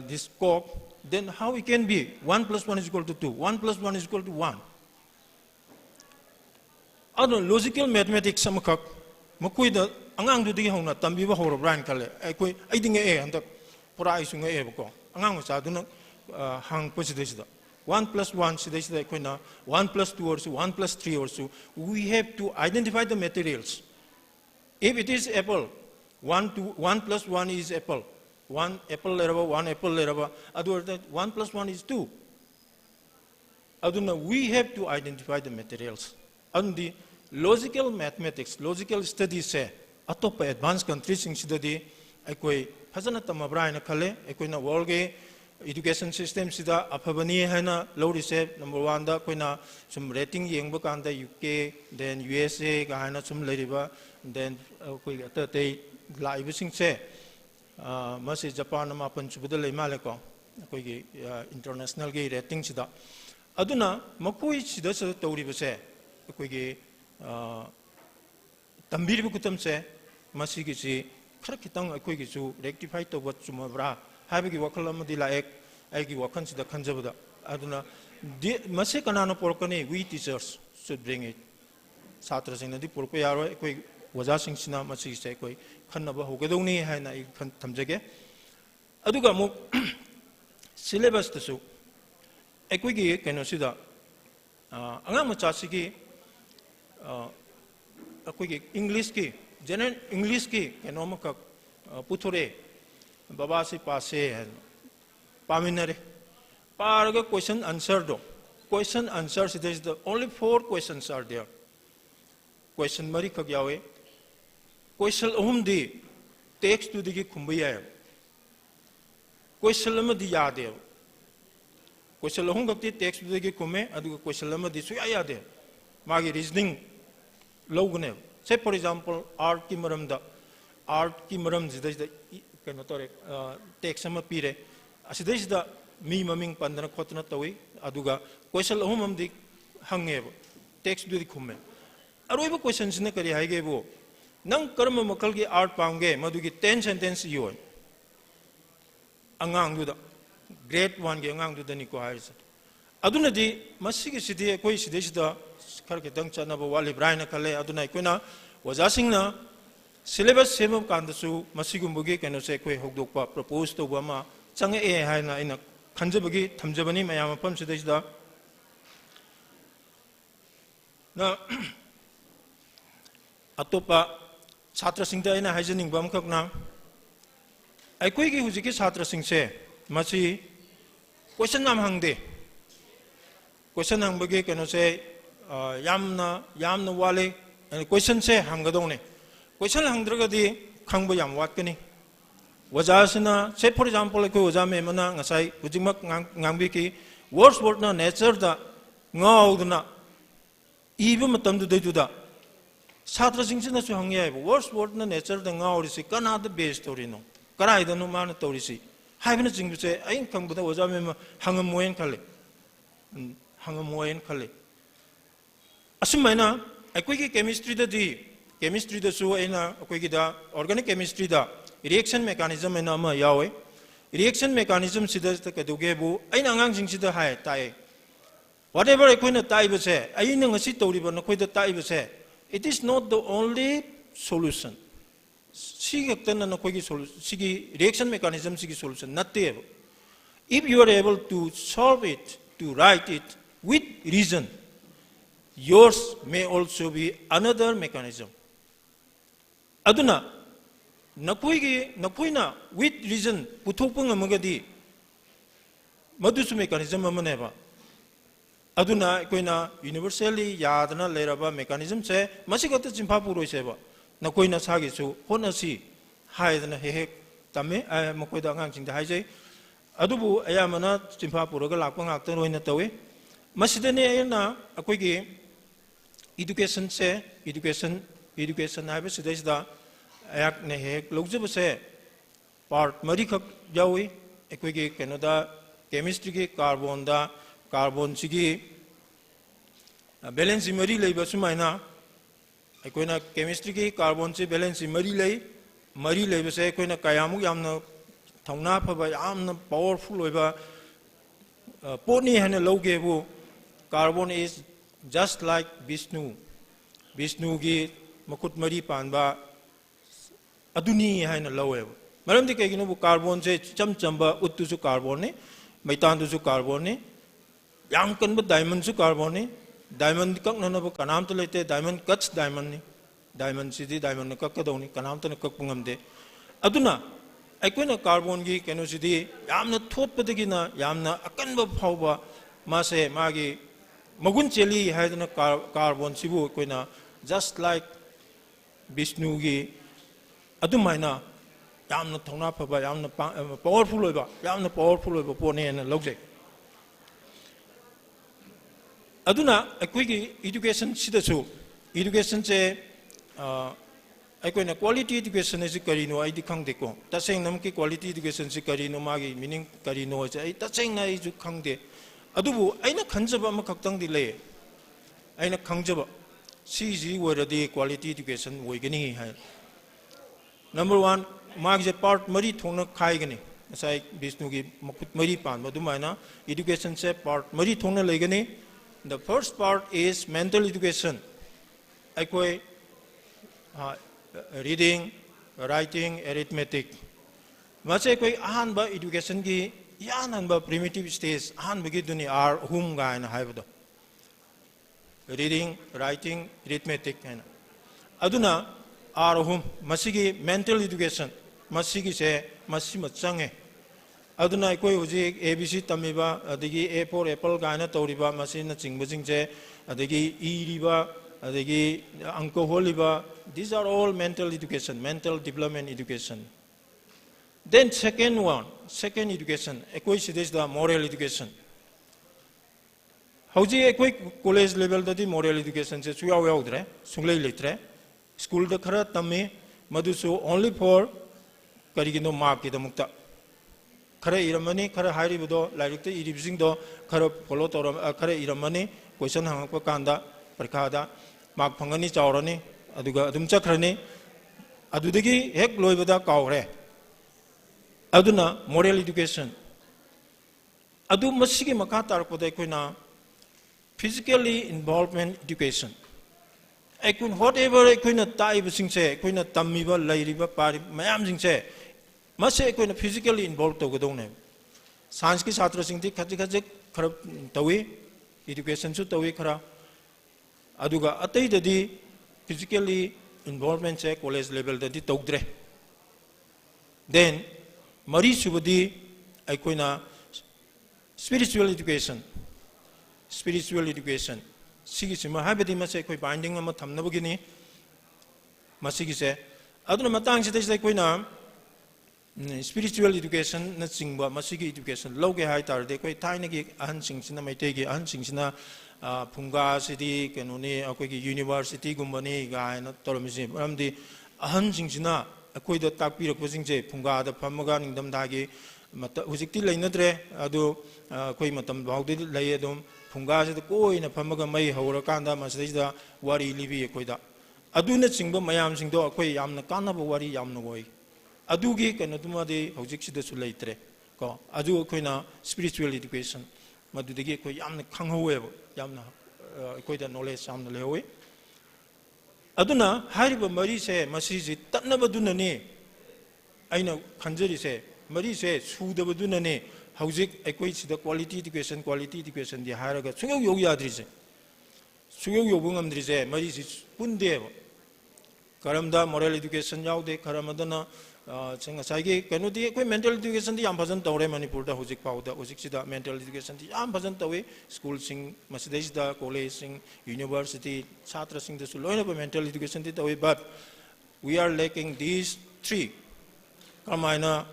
Speaker 6: this cock then how it can be 1 plus 1 is equal to 2 1 plus 1 is equal to 1 other logical mathematics samakak makoi da angang du di hona tambi ba horo brand kale ai koi ai dinga e anda pura ai sunga e ko angang sa du na hang posidesida 1 plus 1 sidesida koi na 1 plus 2 or so 1 plus 3 or so we have to identify the materials if it is apple 1 plus 1 is apple 1 apple leraba 1 apple leraba adu 1 plus 1 is 2 aduna we have to identify the materials and the logical mathematics logical studies se atop advanced countries sing sidadi aikoi phajana tamabra ina khale aikoina world ge education system sida aphabani haina lori se number 1 da koina sum rating yengba kan da UK then USA ga haina sum leriba then koi ata te live sing se masi Japan ma panchubada leimale ko koi ge international ge rating sida aduna makoi sida sa tawriba se koi ge tambiribu kutam se masigi si khara kitang akoi gi su rectify to what sumabra habigi wakal amadi la ek aigi wakan sida khanjabada aduna mase kanana porkani we teachers should bring it satra sing nadi porko yaro akoi waja sing sina masigi se koi khanaba hogadoni haina I thamjage aduga mu syllabus tasu akoi gi keno sida anga macha sigi akoi English ki general English ki kenoma ka puthore baba se paase hai paminare paraga question answer do question answers there is the only 4 questions are there question mari ka yawe question di text to digi khumbiya question lama di yade question ga text to digi khume adu question lama di su yade magi reasoning logune say for example art ki maram jida keno tore text ama pire asidais da mi maming pandana khotna tawi aduga question ahum di hange text du di khumme aroiba questions ne kari haige bo nang karma makal gi art paunge madugi 10 sentence yo angang du da grade 1 gi angang du da ni ko haise aduna di masigi sidi koi sidais da khar ke dang chana bo wali braina kale aduna koina waja singna syllabus semam kandasu masigumbugi keno se koi hokdokpa propose to bama change e haina ina khanjabagi thamjabani mayam pam sidais na atopa chhatra singda ina haijening bam khakna aikoi gi hujiki chhatra singse masi question nam hangde question hangbagi keno se yamna wale question se hangadone question hangdragadi khangba yam watkani wajasina say for example ko waja me mana ngasai hujingmak ngangbi ki words word na nature da ngaudna ibu matam du da satra singsina su hangya words word na nature da ngauri si kana the base story no karai da no man tori si haibna jingbu se ain khangbu da waja me hangamoyen khale asumana akoi ki chemistry da su aina akoi ki da organic chemistry da reaction mechanism ena ma yawe reaction mechanism sida ka doge bu aina angang jing sida hai tai whatever akoi na tai ba se aina ngasi tori ba na koi da tai ba se it is not the only solution si gaktan na koi ki solution sigi reaction mechanism sigi solution natte if you are able to solve it to write it with reason yours may also be another mechanism. Aduna nakoina with reason puthokpa ngamagadi madusu mechanism amaneba. Aduna koina universally yadana leraba mechanism se masigata chimpa puroi seba nakoina sagi su honasi haidana hehek tame makoida angang chingda haijai adubu ayamana chimpa puroga lakpa ngakta roina tawe masidane ayana akoigi education se education haiba sidesda ayak ne hek logjaba se part mari khak yawi akoigi kenoda chemistry ki carbon da carbon sigi balance mari leiba sumaina akoina chemistry ki carbon se balance mari leiba se akoina kayamu yamna thongna phaba yamna powerful oiba poni hana logebu carbon is just like Vishnu gi makut mari panba aduni hana lowe maramdi kegino bu carbon se chamchamba uttu su carbon ne maitan du su carbon ne yang kan ba diamond su carbon ne diamond kak na ba kanam to lete diamond cuts diamond ne diamond sidi diamond kak ka doni kanam to kak pungam de aduna aikoina carbon gi keno sidi yamna thot padagi na yamna akan ba phauba mase magi magun cheli haidana carbon sibu koina just like Vishnu gi adumaina yamna thongna phaba yamna powerful oiba pone na logje aduna akoigi education sidasu education se aikoina quality education is karino ai dikhangde ko taseng nam ki quality education si karino magi meaning karino je ai taseng na ai ju khangde adubu aina khanjaba ma khaktang di le aina khangjaba si waradi quality education woigani hai number 1 magi part mari thongna khai gani sai Vishnu gi makut mari pan madumaina education se part mari thongna legani. The first part is mental education. Aikoi reading, writing, arithmetic. Mase koi ahanba education ki yananba primitive stage ahanba gi duni ar hum gaina haibado. Reading, writing, arithmetic haina. Aduna ar hum masigi mental education masigi se masima change. Aduna koi uji ABC tamiba adigi A for apple gaina tauriba masina chingbajingje adigi riba adigi angko holiba. These are all mental education, mental development education. Then second education ekoi sidis the moral education. Hauji ekoi college level dadi moral education se suya yaudre sunglei letre school da khara tamme madusu only for karigino mark idamukta khara iramani khara hairi bodo lairikte iribsing do khara follow toram khara iramani question hangakpa kanda parikha da mark phangani chawrani aduga adum chakhrani adudagi hek loibada kawre aduna moral education adu masigi makha tarpoda koina physically involvement education ekun whatever ekoina taiba singse ekoina tammiba lairiba pari mayam singse mase ekoina physically involved to godone science ki chhatra singti khaji khara tawi education su tawi khara aduga atai dadi physically involvement se college level dadi tawdre then mari subadi ekoina spiritual education sigi sima habedi mase koi binding ama thamna bugini masigi se aduna matang se koina spiritual education na chingba masigi education loge hai tar de koi thaina gi ahan singsina maite gi ahan singsina phunga city kenoni akoi gi university gumbani ga na tormisi amdi ahan singsina akoi da takpi rak singje phunga da phamaga ningdam da gi hujikti leinadre adu koi matam baudi lei adum phunga se koi na phamaga mai hawra kanda masida wari libi koida aduna chingba mayam singdo akoi yamna kanaba wari yamna goi adugi kanaduma de hojik sida su leitre ko adu koina spiritual education madudagi koi yamna khanghowe yamna koida knowledge yamna lewe aduna hariba mari se masiji tatnaba dunani aina khanjari se mari se sudaba dunani hojik ekoi sida quality education di haraga sungyo yogi adri se 수용 요붕함들이제 머리지 뿐데요. 가람다 모럴 에듀케이션 야우데 가람다나 제가 자기 그노디 그 멘탈 에듀케이션디 양 버전 떠오래 머니푸르다 호직 파우다 호직시다 멘탈 에듀케이션디 양 버전 떠오래 스쿨싱 마시데시다 콜레징 유니버시티 차트라싱도 로이나 멘탈 에듀케이션디 떠오래 but we are lacking these three 그러마이나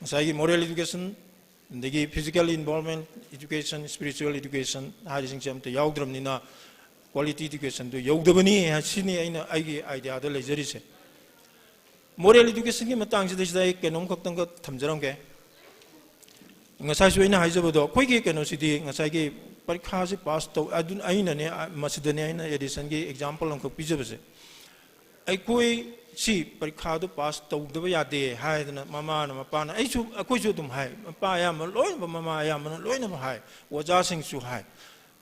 Speaker 6: 자기 모럴 에듀케이션 내기 physical involvement education spiritual education 하리싱 점때 야우드럽니나 quality education도 여우더버니 하시니 아이나 아이기 아이디어들 레저리세 모럴 에듀케이션기 마땅시대시다 이 개놈 걱정 것 탐저런 게 사실 하이저보도 거기 개놈시디 사기 परीक्षासे पास तो अदुन आइनने मसदने आइना addition की example हमको पिजबसे अकोई सी परीक्षा तो पास तो दब यादे हाय mama न मपाना ऐसु अकोई तुम हाय मपा या मन लोय ममा या मन लोय न हाय वजा सिंह सु हाय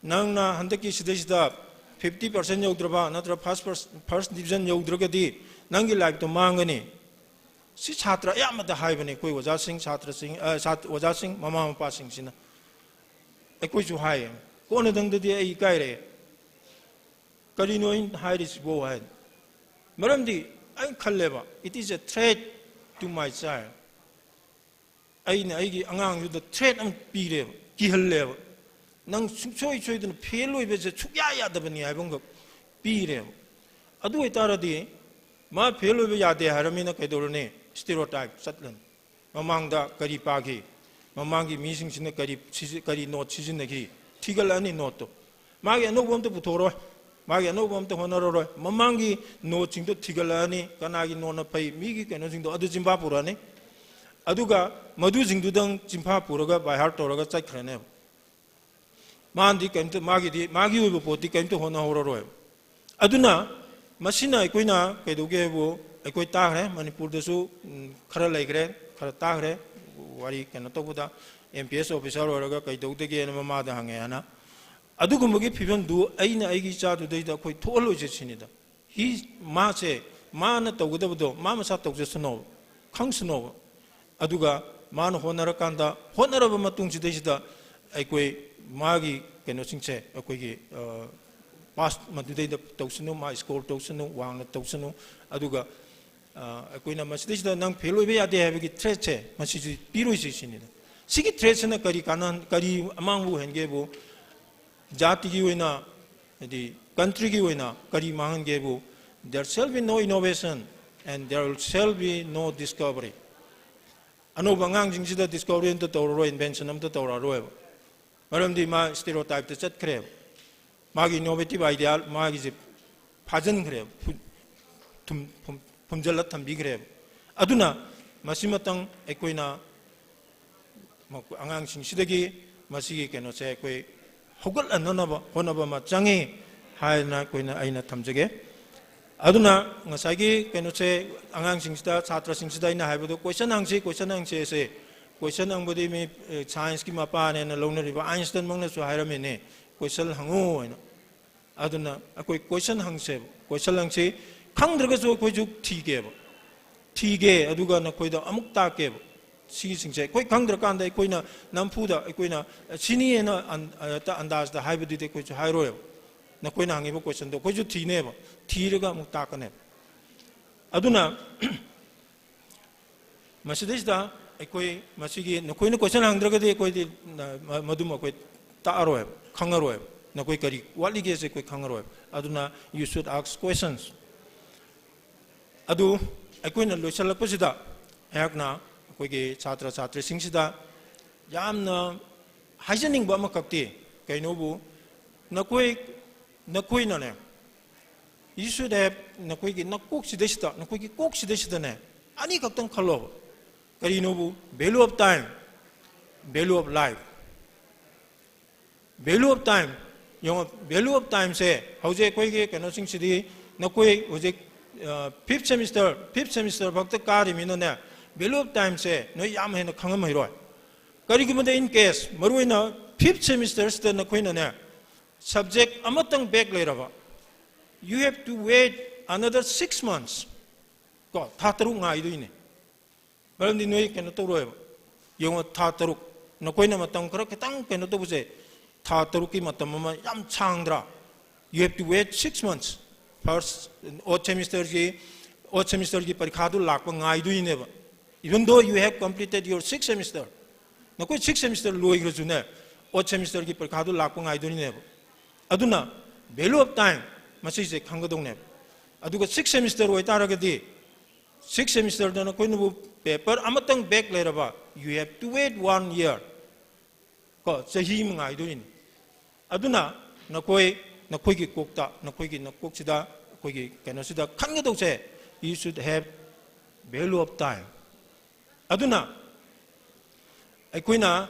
Speaker 6: नंगना हंदकी सिदेसिदा 50% यौद्रबा नत्र फर्स्ट डिवीजन यौद्रगदी नंगी लाइफ तो मांगनी सी छात्र यामदा हायबने कोई वजा सिंह छात्र सिंह वजा सिंह ममा मपा सिंह सिना अकोई सु हाय कोन दंगददी आई कायरे करिनोइन हायरिस बो हाय मरमदी आई खल्लेबा it is a threat to my child aina aigi angang yu the threat am pire ki halleba nang choi choi den pheloi be je chukya ya da bani haibong ko pire adu itaradi ma pheloi be ya de haramina kaidorne stereotype satlan mamangda kari pagi mamangi mising sine kari no chijin gi thigalani no to magi anobom to buthoro मागे अनोबम तो होनरो ममांगी no चिंग तो थिगलानी कनागी no न पई मीगी केनो चिंग तो अदु जिंबा पुराने अदुगा मधु जिंग दुदंग जिंबा पुरगा by heart तोरगा चखरने मांदी Kento मागी उबो पोती केंतो होना होरो अदुना मसिना कोइना केदोगे बो कोइ ताखरे मणिपुर दसु खरा लेग्रे खरा ताखरे वारी केनो तोबुदा एमपीएस ऑफिसर होरगा कैदोगदेगे ममादा हंगे हना अदुगुमगी फिबन दु आइना आइगी चादुदैदा कोइ थोलोजे सिनिदा हि मासे माना तौगदबदो मा मसा तौजसनो खंसनो अदुगा मान होनर कांदा होनरब मतुंग सिदैसिदा आइकोइ मागी केनो सिंगसे अकोइगी पास मदुदैदा तौसनो मा स्कोर तौसनो वांगना तौसनो अदुगा अकोइना मसिदैसिदा नंग फेलोइबे यादे हाबगी थ्रेटसे मसिजि पिरोइसि सिनिदा सिगी थ्रेटसना करी कानन करी अमांगबु हेनगेबु जाति की होइना यदि कंट्री की होइना करी मांगेबु there shall be no innovation and there shall be no discovery अनोबंगांग जिंगसिदा discovery तो तौरो invention हम तो तौरो मरमदि मा stereotype तो चतखरे मागी innovative idea मागी जे फाजन खरे तुम फुमजल थंबिखरे अदुना मसिमतंग एकोइना अंगांग सिंगसिदगी मसिगी केनोसे कोइ होगल अननबा होनबा मा चांगे हायना कोइना आइना थमजगे अदुना ngसागी केनोसे अंगांग सिंगसिदा छात्र सिंगसिदा इना हायबदो क्वेश्चन आंगसे से क्वेश्चन आंगबदि मे साइंस की मापाने न लौनरिबा आइंस्टाइन मंगना सु हायरमेने क्वेश्चन हंगो होइना अदुना अकोइ क्वेश्चन हंगसे खंगद्रगसु कोइजु ठीगे अदुगा न कोइदा अमुक ताके सिंगसे कोइ खंगद्र कांदा कोइना नमफुदा कोइना सिनिएना अंदाजदा हाइबदि कोइजु हायरोय न कोइना हंगिबो क्वेश्चन दो कोइजु ठीनेबा ठीरगा अमुक ताकने अदुना मसिदिसदा कोइ मसिगी न कोइना क्वेश्चन हंगद्रगदि कोइदि मदुम कोइ तारोय खंगरोय न कोइ करी वालिगे से कोइ खंगरोय अदुना you should ask questions अदु कोइना लोइसलपसिदा हैकना कोइगे छात्र छात्री सिंगसिदा यामना हाइजनिंग बम कक्ति कैनोबु नकोइनाने you should have नकोइगे नकोक सिदेसिदा ने अनि कक्तन खलो कैनोबु value of time value of life value of time yo value of time से हौजे कोइगे कैनो सिंगसिदि नकोइ हौजे fifth semester भक्त कारिमिनने value of time से नो याम हेन खंगम हिरोय करिगुमदे इन केस मरुइना 5th semester द नखोइना ने subject अमतंग बैक लेरबा you have to wait another 6 months को था तरुक ngaइदुइने मरमदि नोइ केनो तोरोय यों था तरुक नखोइना मतंग खर खतंग केनो तोबुसे था तरुक की मतम याम छांगद्रा you have to wait 6 months. First, odd semester ki parikha lakpa ngai du ineba. Even though you have completed your 6th semester, na koi 6th semester loi gra june, odd semester ki parikha lakpa ngai du ineba. Aduna value of time masi se khangadong ne. Aduga 6th semester oi taragadi 6th semester dana koi no paper amatang back leraba, you have to wait 1 year. Ko sahi ngai du in. Aduna na koi ki kokta na koi ki na koksida koi ki kanosida khangadong se, you should have value of time. Aduna aikoina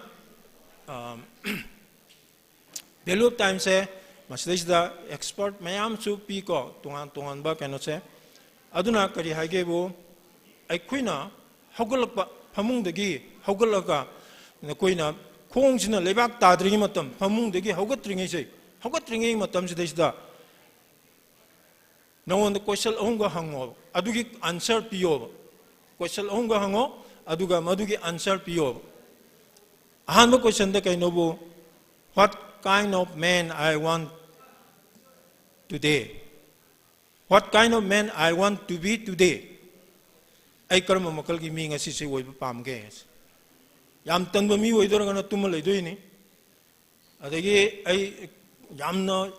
Speaker 6: value of time se masida expert mayam su pi ko tungan ba kano se aduna kari haige bo aikoina hogalakpa phamungdagi hogalaga na koina khongjina lebak tadringi matam phamungdagi hogatringi se hogatringi matam sida nawon question onga hango adugi answer piyo question onga hango aduga madugi answer piyo ahanba question da kaino bo what kind of man I want today? What kind of man I want to be today? Ay karma makal ki mi ngasi se woi pam ge. Yam tan ba mi woi dor gana tum lai doi ni. Adagi ay yam na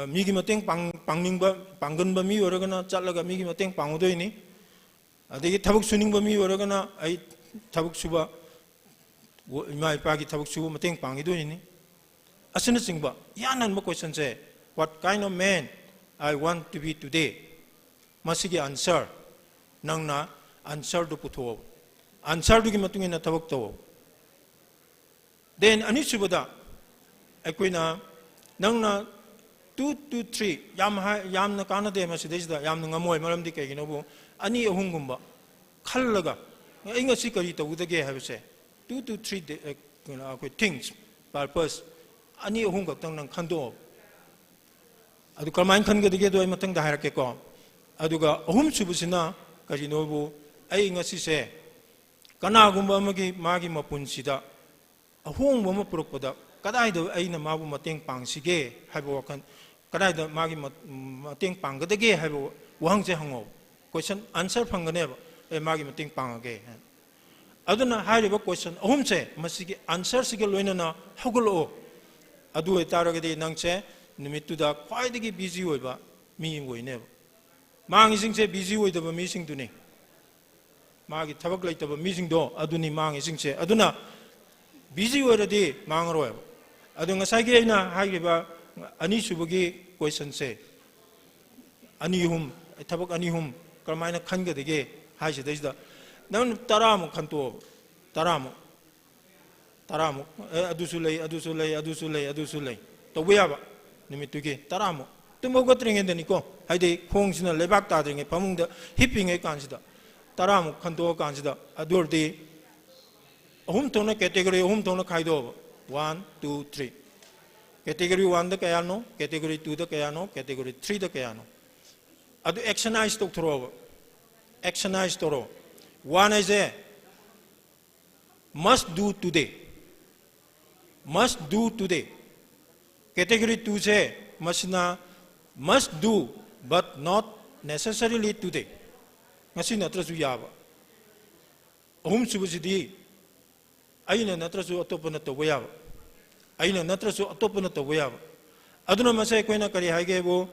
Speaker 6: mi gi mateng pangning ba panggan ba mi ora gana chatlaga mi gi mateng pangu doi ni. Adagi thabuk suning ba mi ora gana ay thabuk suba mai pa ki thabuk suba mateng pangi doi ni. Asana singba yanan mo question se what kind of man I want to be today? Masigi answer nang na answer do putho answer do ki matungin na tawag to. Then ani subada akoina nang na 2 to 3 yam na kana de masidesda yam na ngamoy maram di kay ginobo ani ahungumba khallaga inga si kari to udage habse 2 to 3 things purpose ani ahung gaktang nang khando adu kalmain khan gadige do matang da harake ko aduga ahum subusina kari nobu ai ngasi se kana gumba magi mapunsida ahung bama purukpada kadai do ai na mabu mateng pangsige haibo kan kadai do magi mateng panggadege haibo wangje hango question answer phangane ba magi mateng pangage aduna haiba question ahum se masigi answer sige loina na hogolo adu etaragade nangche numittuda khwaidagi busy oiba mi oine mangi singse busy oidaba mi sing duni magi thabak laitaba mi sing do aduni mangi singse aduna busy oiradi mangaro adu ngasai ge ina haiba ani subagi question se ani hum thabak ani hum karmaina khanga dege haise deida nan taramu khanto taramu adusulay to weyaba nimituge taramu tumoga tringende niko haide khongsina lebak tadringe pamungda hippinge kansida taramu khanto kansida adurdi ahum tona category ahum tona khaido 1 2 3 category 1 da kayano category 2 da kayano category 3 da kayano adu actionize to throw actionize to one is a must do today. Must do today. Category 2 say must do but not necessarily today. Ngasi natrasu yaba. Ahum subusidi aina natrasu atopana to wayaba. Aina natrasu atopana to wayaba. Aduna masay koina kari haige bo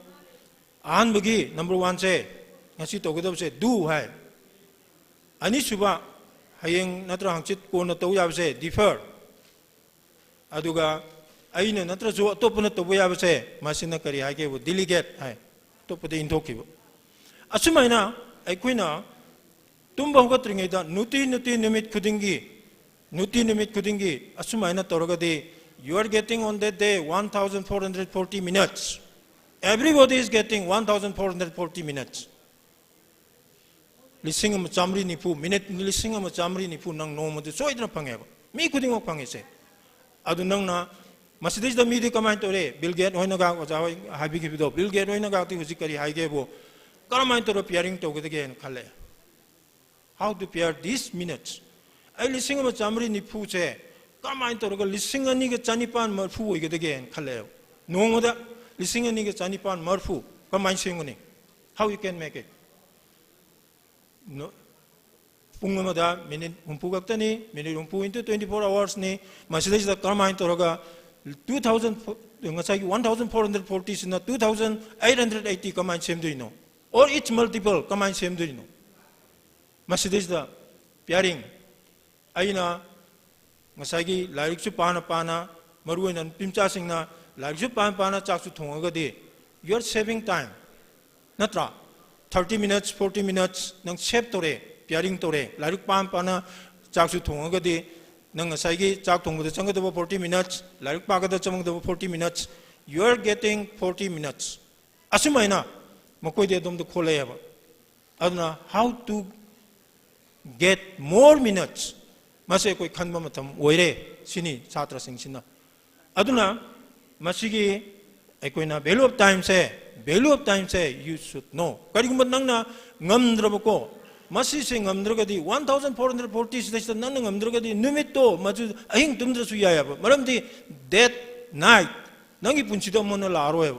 Speaker 6: ahan bagi number 1 say ngasi to godab say do hai. Ani suba hayeng natra hangchit ko na to yaba say defer. Aduga aina natra zo atopana to yaba say masina kari haige bo delegate hai. Topade indoki bo. Asumaina ay koina tumba hugatringeda nuti nimit kudingi asumaina toragade you are getting on that day 1440 minutes. Everybody is getting 1440 minutes. Lising ama chamri nipu minute lising ama chamri nipu nang no mo so idna pangeba mi kuding ok pangese adu nang na masidis da mi di kamai tore Bill Gates hoina ga oja habi ki bido Bill Gates hoina ga ti husi kari haige bo kamai tore pairing to gede gen khale how to pair these minutes ai lising ama chamri nipu che kamai tore ga lising ani ga chanipan ma fu gede gen khale no mo da लिसिंग अनि के चानिपान मरफू कमाइन सेंगुनी how you can make it पुंग मदा minute हुंपू गक्तनी मिनिट हुंपू इनटू 24 आवर्स नि मसिदैदा कमाइन तोरगा 2000 ngasai 1440 sina 2880 kamain semduino or each multiple kamain semduino masidesda pairing aina ngasai gi lairik chu pana pana maruinan pimcha singna lairik chu pana chak chu thonga de you are saving time natra 30 minutes 40 minutes nang save tore pairing tore lairik pana chak chu thonga de nang ngasai chak thongba de changda 40 minutes lairik pa ga da chamangda 40 minutes you are getting 40 minutes asumaina makoi de dom de khole ya ba aduna how to get more minutes mase koi khanba matam oire sini chatra sing sina aduna masigi aikoina value of time se you should know karigum nangna ngamdrabako masi se ngamdragadi 1440 sida nang ngamdragadi numitto maju ahing tumdrasu yaya ba maramdi that night nangi punchida mona laro ya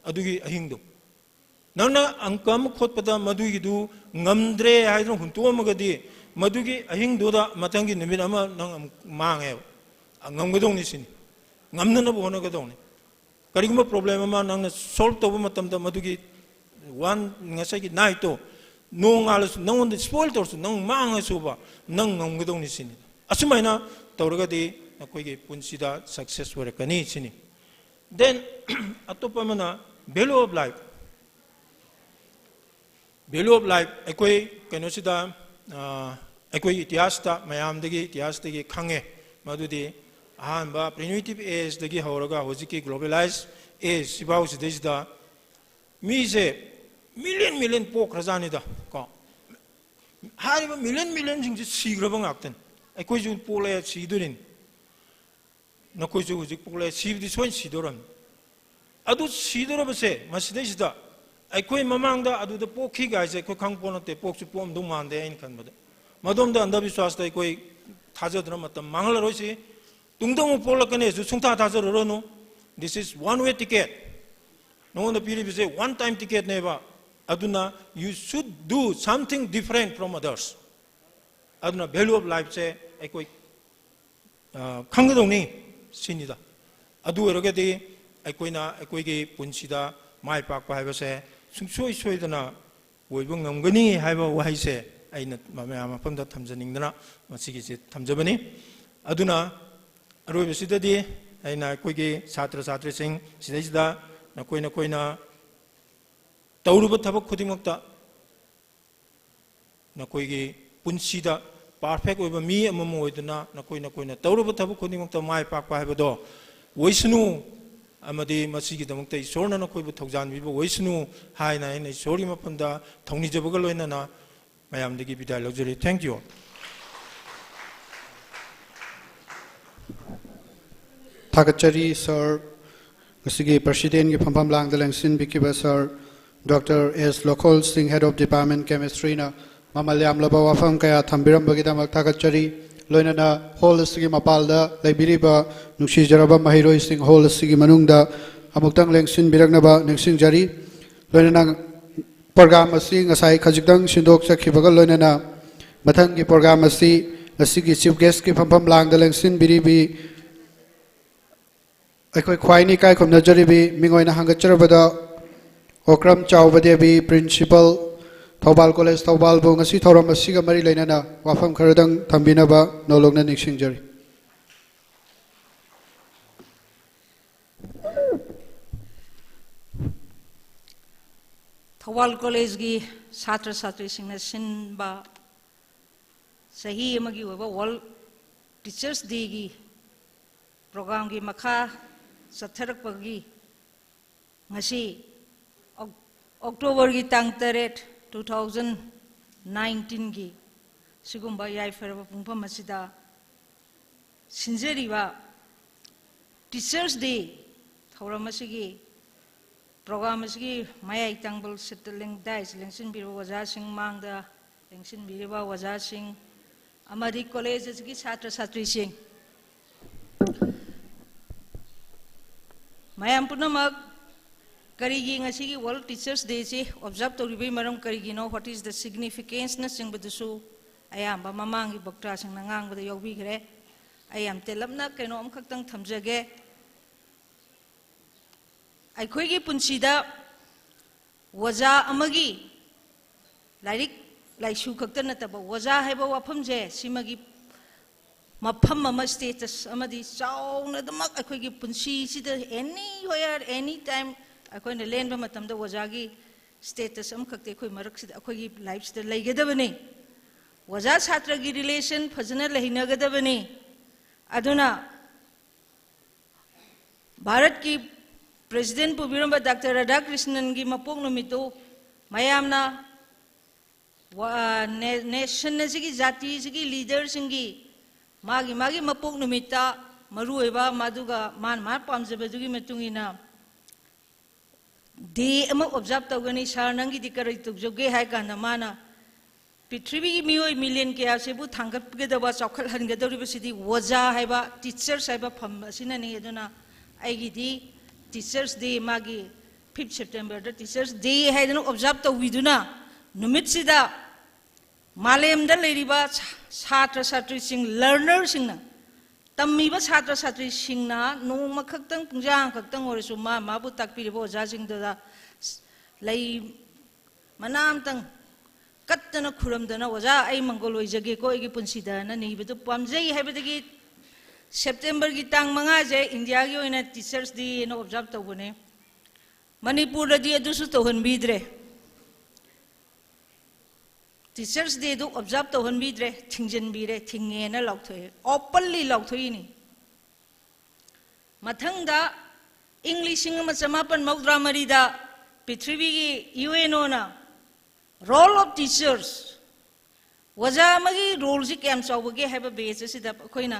Speaker 6: adugi ahing do nangna angkam khotpada madugi du ngamdre haidro huntu amagadi madugi ahing do da matangi numit ama nang mange ngamgadong ni sini ngamna na bona gadong ni karigum problem ama nang solve to matam da madugi one ngasagi night to nong alas nong on the spoil torso nong manga suba nang ngamgadong ni sini asumaina tawragadi nakoigi punsida success warakani sini then atopa mana value of life ekoi kanosida ekoi itihas ta mayam dagi itihas dagi khange madudi ahanba primitive age dagi horaga hojiki globalized age sibau sidesida mise million pok rajanida ko hariba million sing sigraba ngakten ekoi ju pole sidurin nakoi ju hojik pole sibdi soin sidoram adu sidorabase masidesida aikoi mamangda adu da pokhi gaise ko khangponote pokchu pom dung mande ain khanbada madomda andhabishwas da aikoi thajadra matam manglaroisi tungdong polakane su sungtha thajaroronu this is one way ticket no the period is one time ticket neba aduna you should do something different from others aduna value of life se aikoi khangdongni sinida adu erogedi aikoina aikoigi punsida mai pakpa haibase sungsoi soidana oiba ngamgani haiba wahaise aina mama mafamda thamjaningdana masigi se thamjabani aduna aroibasidadi aina aikoigi chatra chhatri sing sidaisida nakoina tauruba thabak khudimakta nakoigi punsida perfect oiba mi amam oiduna nakoina tauruba thabak khudimakta mai pakpa haibado oisnu amadi masigi damukta isorna nakoibu thogjan bibo oisnu haina ina isori mapanda thongni jabaga loina na mayamdagi bidai lojari thank you
Speaker 1: Thakachari sir Masigi President ki phampam lang dalang sin bikiba sir Dr. S. Lokol Singh Head of Department Chemistry na mamalyam laba wafam kaya thambiram bagidamak thakachari loina na hall sigi mapalda laibiriba nuksi jaraba mahiroi sing hall sigi manungda amuktang lengsin biragnaba nengsing jari loina na program asi ngasai khajikdang sindok sakhibaga loina na mathang ki program asi ngasigi chief guest ki phampam lang da lengsin biribi aikoi khwaini kai khomna jaribi mingoina hangacharabada okram chawbadebi principal Thobal College Thobal bu ngasi thoram asiga mari lainana wafam kharadang thambinaba nologna niksingjari
Speaker 3: Thobal College gi chhatra chhatri singna sinba sahi amagi oba World Teachers Day gi program gi makha satharak pagi ngasi October gi tang 2019 gi sigumba yai ferba pungpam asida sinjeriba Teachers Day thoram asigi program asigi mayai tangbal settling dais lengsin biro waja sing mangda lengsin biriba waja sing amadi college asigi chhatra chhatri sing mayam punamak Karigi ngasi World Teachers Day si observe to ribe maram karigi no what is the significance na sing bedusu ayam ba mamangi bakta sing nangang bada yobi gre ayam telap na keno am khaktang thamjage ai khoi gi punsida waja amagi lairik laishu khakta na taba waja haiba wafam je simagi mafam ama status amadi chauna damak ai khoi gi punsi sida anywhere anytime अखोई ने लेन बा मतम दा वजागी status अम खक्ते अखोई मरक सिदा अखोई life सिदा लैगदबनी वजा छात्र की रिलेशन फजना लहिनगदबनी अदुना भारत की प्रेसिडेंट पुबिरम डॉक्टर राधाकृष्णन की मपोक नुमितो मयामना नेशन सिगी जाति सिगी लीडर सिंगी मागी मागी मपोक नुमिता मरुएबा मादुगा मान मान पामजबदुगी मतुंगिना दे अम ऑब्जर्व तौगनी सार नंगी दिकर तुजोगे है काना माना पृथ्वी की मियोय मिलियन के आसेबु थांगपगदबा चौखल हनगदरिबसिदी वजा हैबा टीचर्स हैबा फम असिना ने यदुना आइगिदी टीचर्स डे मागी 5 सेप्टेम्बर द टीचर्स डे हैदन ऑब्जर्व तौविदुना नुमित सिदा मालेमदा लेरिबा छात्र छात्री सिंग लर्नर सिंगना तमीबा छात्र छात्री सिंगना नोंमा खक्तंग पुंजांग खक्तंग ओरसु माबु ताकपिरिबो ओजा सिंगदा लै मनामतंग कत्तना खुरमदना ओजा आई मंगल ओइजगे को एगी पुंसिदाना निबदु पामजै हैबदगी सेप्टेम्बर की तांग मंगा जे इंडिया की ओइना टीचर्स डे नो ऑब्जर्व तौबने मणिपुर दि अदुसु तौहनबिद्रे टीचर्स डे दो ऑब्जर्व तौहनबिद्रे थिंजनबिरे थिंगेना लौथोय ओपनली लौथोयनी मथंगदा इंग्लिश सिंग समापन मौद्रा मरीदा पृथ्वी की यूएनओ ना रोल ऑफ टीचर्स वजा मगी रोल से कैम चावगे हैबा बेस सिदा अखोइना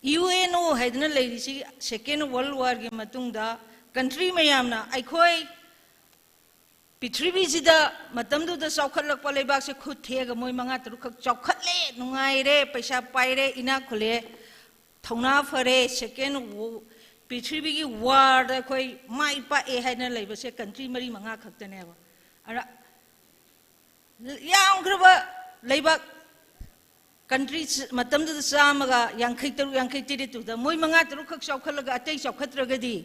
Speaker 3: यूएनओ हैदना लेरिसी सेकेंड वर्ल्ड वार की मतुंगदा कंट्री मयामना अखोई पृथ्वी सिदा मतमदुदा चौखलक लेबाक से खुद थेगा मोय मंगा तरुक चौखले नुंगाइरे पैसा पाइरे इना खुले थौना फरे सेकेंड पृथ्वी की वार अखोई माइ पाए हैना लेबसे कंट्री मरी मंगा खक्तनेबा अरा यामग्रबा लेबाक कंट्री मतमदुदा चामगा यांखै तरुक यांखै तिरितुदा मोय मंगा तरुक चौखलगा अतै चौखत्रगदी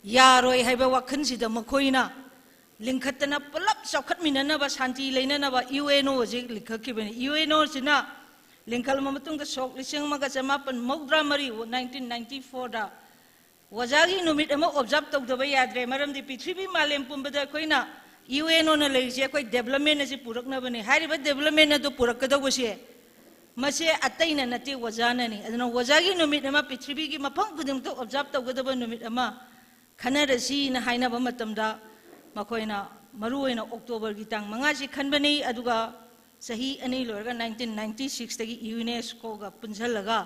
Speaker 3: यारोय हैबा वखन सिदा मखोइना लिंखतना पुलप चौखटमिननबा शांति लेननबा यूएनओ जे लिखखिबने यूएनओ सिना लिंखल ममतुंग सोक लिसिंग मगा समापन मौद्रा मरी 1994 दा वजागी नुमित अमा ऑब्जर्व तौदबा याद्रे मरमदि पृथ्वी मालेम पुंबदा कोइना यूएनओ न लेजे कोइ डेवलपमेंट से पुरकनबने हारिबा डेवलपमेंट अदु पुरकदबसे मसे अतैना नते वजाननी अदना वजागी नुमित अमा पृथ्वी की मफंग खुदिम तो ऑब्जर्व तौगदबा नुमित अमा खनरसी न हाइनबा मतमदा मखोइना मरुओइना अक्टोबर की तांग मंगासी खनबनी अदुगा सही अनी लोरगा 1996 तगी यूनेस्को गा पुंझलगा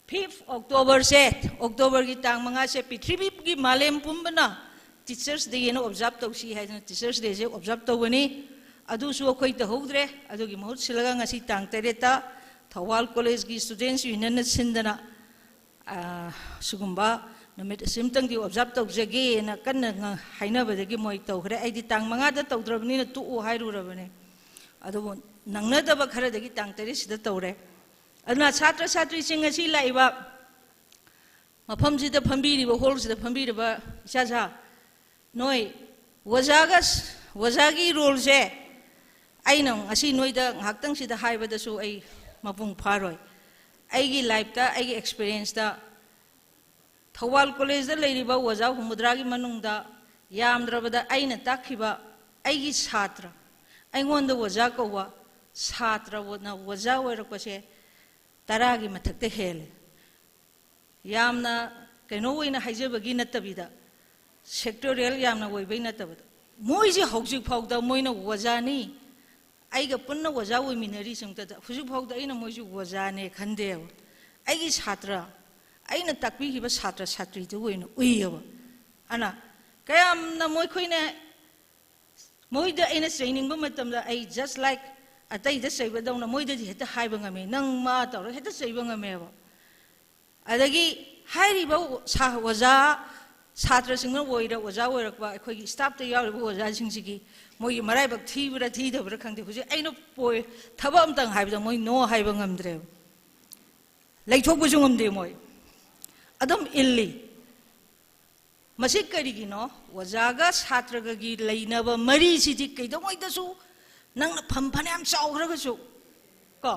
Speaker 3: 5 अक्टोबर से अक्टोबर की तांग मंगासे पृथ्वी की मालेम पुंबना टीचर्स डे न ऑब्जर्व तौसी है टीचर्स डे से ऑब्जर्व तौबनी अदुसु अखोइ तहौद्रे अदुगी महूत सिलगा ngasi तांग तेरेता थवाल कॉलेज की स्टूडेंट्स यूनियन सिंदना सुगुम्बा नुमित सिमतंग दी ऑब्जर्व तौजगे न कन्न हाइनबदगी मोय तौखरे आइदी तांग मंगादा तौद्रबनी न तु हाइरुरबने अदो नंगनदब खरदगी तांग तेरे सिदा तौरे अदना छात्र छात्री सिंग असि लाइबा मफम सिदा फंबीरिबा होल सिदा फंबीरिबा इसासा नोय वजागी रोल से आइना असि नोयदा nghaktang sida haibadasu ai mapung pharoi aigi life ta aigi experience ta थवाल कॉलेज लेरिबा वजा हुमुद्रागी मनुंगदा यामद्रबदा आइना ताखिबा आइगी छात्र आइगोंदा वजा कौवा छात्र वना वजा ओरकपसे तरागी मथक्ते हेले यामना कैनो ओइना हाइजबगी नतबिदा सेक्टोरियल यामना ओइबै नतबदा मोइजे हौजिक फाउदा मोइना वजानी आइगा पुन्ना वजा ओइमिनरी संगता हुजिक फाउदा आइना मोइजु वजाने खंदे आइगी छात्र अना ताकपीब छात्र छात्री उब अना क्या मोई खोने मोद अना चैनिंग जस्ट लाइक अतईद चैबदौना मोद हेत हाइबे नंग मा तौर हेत चैबे अदगी वजा छात्र सिंह ओइरा ओजा ओइरकबा अखोई स्टाफ ते याव ओजा सिंह मोई मराइबक थीबरा थीदबरा खंदे हुजे अइनो पोय थबा अमतंग हाइबदा मोई नो हाइबा ngamdre लैथोकबसु ngamde मोई अदम इल्ली मसे करिगिनो ओजागा छात्रगगी लैनबा मरी सिदि कैदोमैदसु नंग फम फनाम चाउग्रगसु को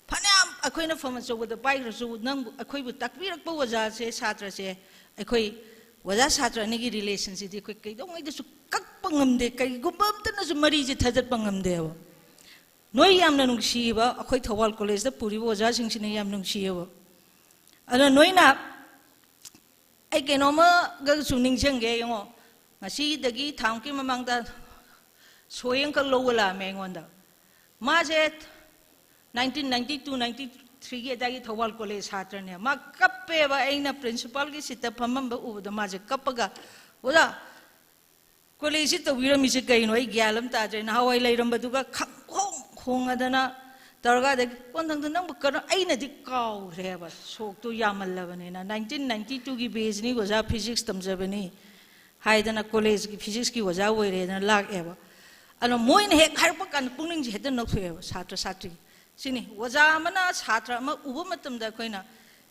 Speaker 3: फनाम अखोइना फम चौबदा पाइग्रसु नंग अखोइबु ताकबिरकबा ओजा से छात्र से अखोइ ओजा छात्र निगी रिलेशन सिदि अखोइ कैदोमैदसु कक्पा ngamde कैगुम्बा अमतनसु मरी जे थजतपा ngamde नोई यामना नुंगसिबा अखोइ थवाल कॉलेज दा पुरिबा ओजा सिंगसिने याम नुंगसिबा अदा नोइना आई केनोमा गसु निंगजंगे यंगो ngasi dagi thamki mamangda soyeng ka lowala mengonda maje 1992 93 ge dagi thawal college hatra ne ma kappe ba aina principal gi sita phamam ba ubda maje kappaga oda college to wirami se kaino ai gyalam ta je na hawai leiram baduga khong khong adana targa de pondang nang bukar aina di kaw reba sok to yamal labane na 1992 gi base ni goza physics tamjabani हाइदना college की physics की वजह हुई रे ना लाग एबा अनो मोइन हे खारप कान पुनिंग जेद नखुएबा छात्र छात्री सिनी वजह मना छात्र म उबो मतम दा कोइना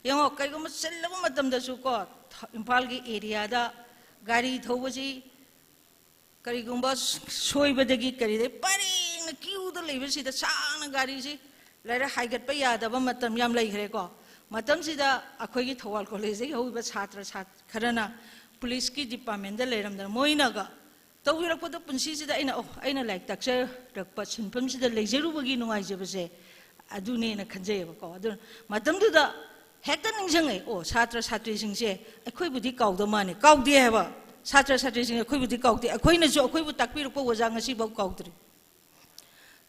Speaker 3: यंगो कैगम सेल्लबो मतम दा सु को इम्फाल की एरिया दा गाड़ी थौबजी करिगुम्बा सोइबदगी करि दे परिंग क्यू दा लेबसि दा सांग गाड़ी सि लेरा हाइगत पे यादबा मतम याम लैखरे को मतम सिदा अखोगी थवाल कॉलेज गे होइबा छात्र छात्र खरना पुलिस की डिपार्टमेंट दा लेरमदा मोइनागा तौरकपद पुंसी सिदा अइना लाइक तक्सर रकपा सिनफम सिदा लेजरुबगी नुंगाइजबसे अदुने ना खंजेबा को अदु मतमदुदा हेक्ता निंजंगे ओ छात्र छात्री सिंगसे अखोइबुदि काउदा माने काउदे हेबा छात्र छात्री सिंग अखोइबुदि काउदे अखोइनाजु अखोइबु ताकपिरपो वजा ngasi बौ काउद्रि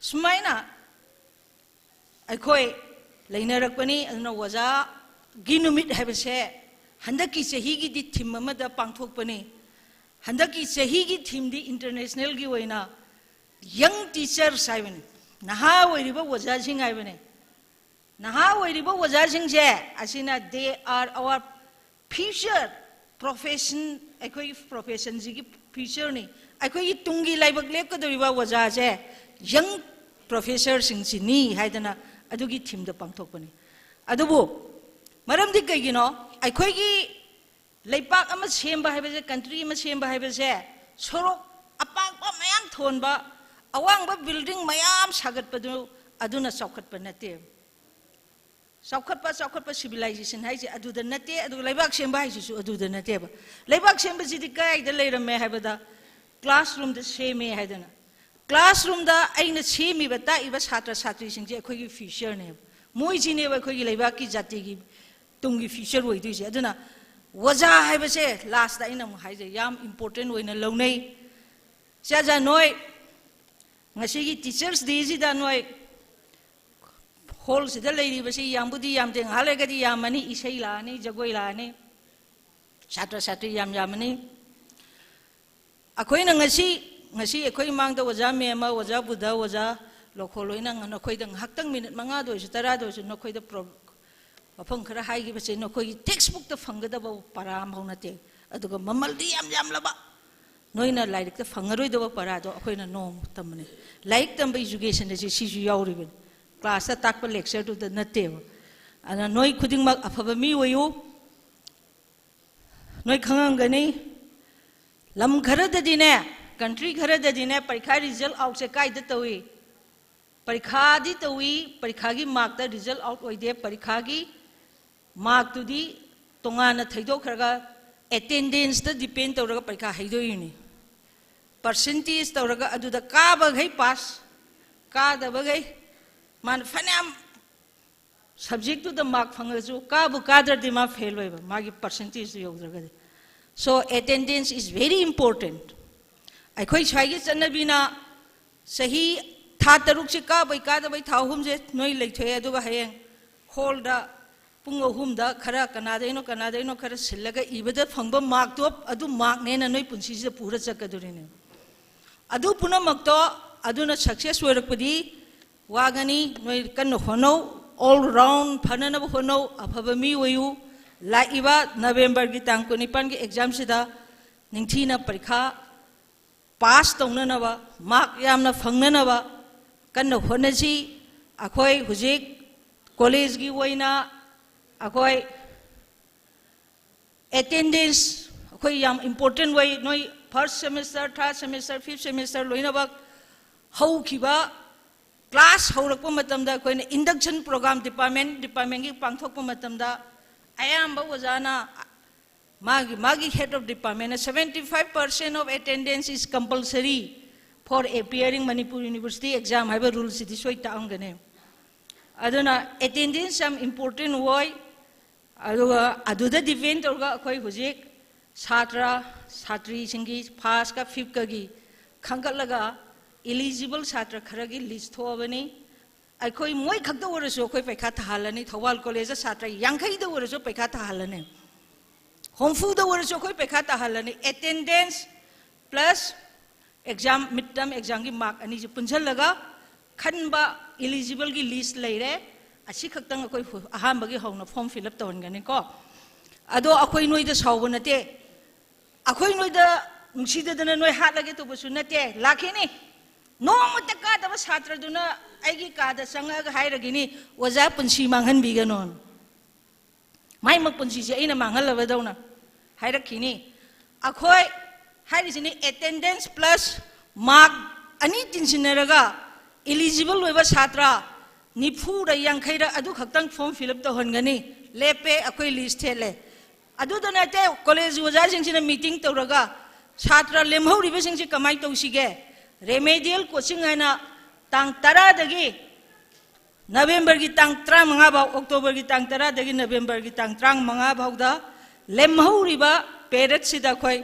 Speaker 3: सुमाइना अखोइ लेनरकपनि अदुना वजा गिनुमित हेबसे हंदकी चही की थीम पांथोपने हंदकी चही की थीम दी इंटरनेशनल की वैना यंग टीचर्स आइबने नहा ओइरिबा वजासिंग आइबने नहा ओइरिबा वजासिंग से असिना they are our future profession अखोई प्रोफेशन जी की फ्यूचर नि अखोई तुंगी लाइबक लेपकदोरिबा वजा से यंग प्रोफेसर सिंग सिनी हाइदना अदुगी थीम द पांथोपने अदुबो मरमदि कइगिनो अखोगी लेपाक अमा सेंबा हाइबसे कंट्री अमा सेंबा हाइबसे सोरोक अपाकपा मयाम थोनबा अवांगबा बिल्डिंग मयाम सागतपदु अदुना चौखटपा नते चौखटपा सिविलाइजेशन हाइसे अदुदा नते अदु लेबाक सेंबा हाइसु अदुदा नतेबा लेबाक सेंबा सिदि कायदा लेरमे हाइबदा क्लासरूम द सेमे हाइदना क्लासरूम द अइना सेमिबा ताइबा छात्र छात्री सिंजे अखोगी फ्यूचर ने मोइ जिनेबा अखोगी लेबाक की जाति की तुंगी फ्यूचर होइदुसे अदुना वजा हाइबसे लास्ट दा इना हाइजे याम इंपोर्टेंट होइना लौनै जाजा नोय ngasi टीचर्स डे जिदा नोय हॉल सिदा लेरिबसे यामबुदि यामदे हालेगदि यामनी इसै लानी जगोय लानी छात्र छात्री यामनी अखोइना ngasi अखोइ मांगदा वजा मेमा वजा बुधा वजा लोखोलोइना नखोइदा हक्तंग मिनिट 5 दोइसु 10 दोइसु नखोइदा मफम खरा हाइगिबसे नखोइ टेक्स्ट बुक ता फंगदबा पारा मौनते अदुगा ममलदि याम लबा नोइना लाइक ता फंगरोइदबा पारा दो अखोइना नो तमने लाइक तम एजुकेशन दे सिसु याउरिबन क्लास ता ताकप लेक्चर दु द नते अना नोइ खुदिंग मक अफबा मी वयु नोइ खंगंगनी लम खरा ददिने कंट्री खरा ददिने परीक्षा रिजल्ट आउट से काइद तवी परीक्षा दी तवी परीक्षा की मार्क ता रिजल्ट आउट ओइदे परीक्षा की मार्क तुदी तोंगाना थैदोखरगा अटेंडेंस ता डिपेंड तौरगा परीक्षा हैदोइनी परसेंटेज तौरगा अदुदा काबगै पास कादबगै मान फनाम सब्जेक्ट टू द मार्क फंगजु काबु कादरदि मा फेल होइबा मागी परसेंटेज यौद्रगा so attendance is very important अखोइ छाइगे चनबिना सही था तरुक से काबै कादबै था हुमजे नोइ लेथोय अदुगा हयें हॉलदा पुंग अहुमदा खरा कनादैनो खरा सिल्लगा इबदा फंगबा मार्क तो अदु मार्क नेना नोइ पुंसी से पूरा चकदुरिने अदु पुनमक्तो अदुना सक्सेस होरकपदि वागनी नोइ कन्न होनो ऑल राउंड फननब होनो अफबा मी वयु लाइबा नवंबर की तांग कुनिपान की एग्जाम सिदा निंगथीना परीक्षा पास तौननबा मार्क यामना फंगननबा कन्न होनसी अखोई हुजिक कॉलेज की वइना अखोई अटेंडेंस अखोई याम इम्पोर्टेंट वइ नोई first semester third semester fifth semester लोइनबा हौखिबा क्लास हौरकपा मतमदा अखोइना इंडक्शन प्रोग्राम डिपार्टमेंट की पांथोकपा मतमदा अयाम्बा वजाना मागी head of department 75% of attendance is compulsory for appearing Manipur University exam haiba rule sidi soi taangane aduna attendance am important way aduda depend orga akhoi hujik satra satri singi first ka fifth ka gi khangalaga eligible satra kharagi list thobani akhoi moi khakda orasu akhoi paikha thalani Thawal college satra yankhai da orasu paikha thalani homfu da orasu akhoi paikha thalani attendance plus exam midterm exam ki mark ani ji punjal laga khanba eligible ki list leire asi khaktang akhoi aham bagi hawna form fill up tawon gani ko ado akhoi noi da sawba nate akhoi noi da nungsida dana noi hat lage to basu nate lakhini nongmata ka da satra duna aigi ka da sanga ga hairagini waja punsi manghan biganon mai mak punsi je ina manghal lawa dauna hairakini akhoi harisini attendance plus mark ani tinsinaraga eligible loiba satra nifu da yankhai da adu khaktang form fill up to hongani lepe akhoi list hele adu dana te college waja singsina meeting tawraga satra lemhori ba singsi kamai tawsige remedial coaching aina tang tara dagi November की तंग त्रंग मंगा भाव अक्टूबर की तंग तरा दगी नवंबर की तंग त्रंग मंगा भाव दा लेमहौरिबा पेरेंट सिदा खोई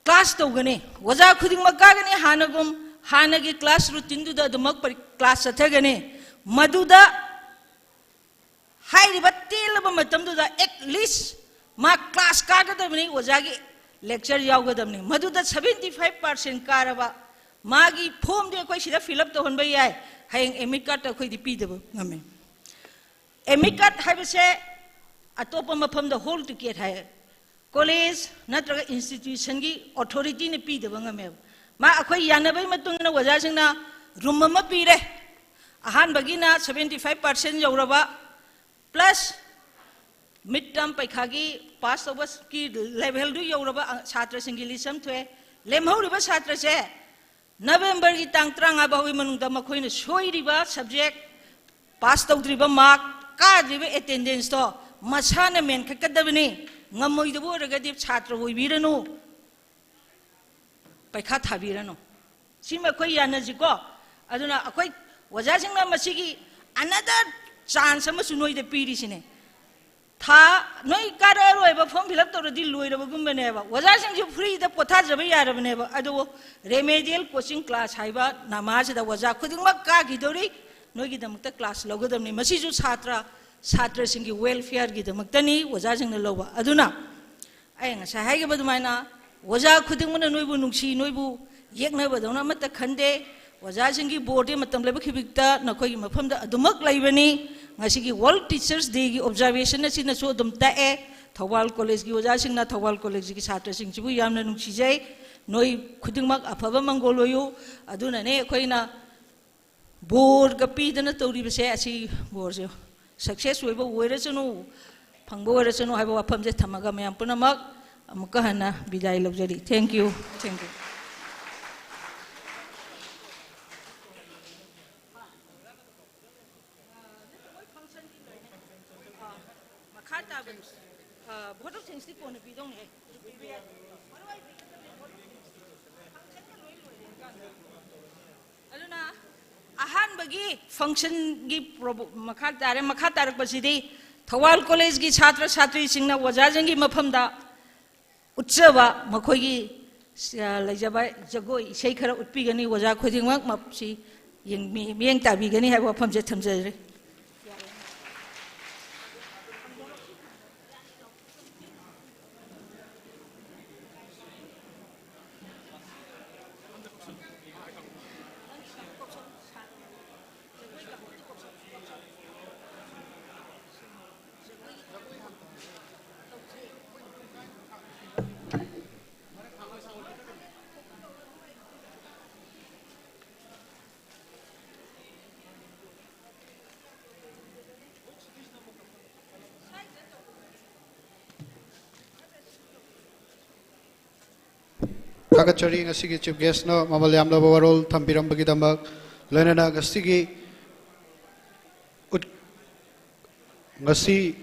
Speaker 3: क्लास तौगने वजा खुदिंग मकागने हानगुम हानगी क्लास रूटीन दुदा दमक पर क्लास सथगने मदुदा हाइरिबा तेलबा मतम दुदा एटलीस्ट मा क्लास कागदबनी वजागी लेक्चर यावगदबनी मदुदा 75% कारबा मागी फॉर्म दे कोई सिदा फिल अप तो होनबा याय hayeng emit card ta khoi di pi deba ngame emit card haibase atopa mafam da hall ticket hai college natraga institution gi authority ne pi deba ngame ma akhoi yanabai matung na waja singna room ma pi re ahan bagina 75% yauraba plus midterm paikha gi pass obas ki level du yauraba chhatra singi lisam thwe lemhori ba chhatra se November की तंग त्रंग आबावी मनुंगदा मखोइना सोइरिबा subject पास तौद्रिबा mark काद्रिबा attendance तो मसाना main खकदबनी ngमोइदबो रगदि छात्र होइबिरनु पैखा थाबिरनु सिमा खोइ यानजिको अदुना अखोइ वजासिंगना मसिगी another chance अमसु नोइदा पिरिसिने था नोइ काररोइबा form fill up तौरदि लोइरबगुमबनेबा वजासिंगजु free दा पोथा जबा यारबनेबा अदो रेमेडियल कोचिंग क्लास हाइबा नामाजदा वजा खुदिंगमा कागिदोरि नोइगी दमक्ता क्लास लगदमनि मसिजु छात्र छात्र सिंगी वेलफेयर गी दमक्तनि वजासिंगना लौबा अदुना आइ ngasa हाइगबा दुमाइना वजा खुदिंगमना नोइबु नुंगसी नोइबु येकनबदौना मत खंदे वजासिंगी बोर्ड मतम लेबा खिबिकता नखोइ मफमदा अदुमक लैबनी ngasi ki World Teachers Day ki observation na sina so dum ta e Thawal college ki waja sing na Thawal college ki chhatra sing chibu yamna nungsi jai noi khudingmak afaba mangoloyu aduna ne khoina bor ka pi dana tori base asi bor je success hoiba oira chunu phangbo oira chunu haiba wafam je thamaga mayam punamak amuka hana bidai lobjari thank you function gi makha tarak pasidi Thawal college gi chhatra chhatri singna wajajang gi mafam da utsawa makhoi gi laijaba jagoi sei khara utpi gani waja khojingmak mapsi yeng tabi gani haiba pham je thamjare
Speaker 1: Thakachari ngasigi chief guest no mamalyam lo warol thampiram bagi damak loinana ngasigi ngasi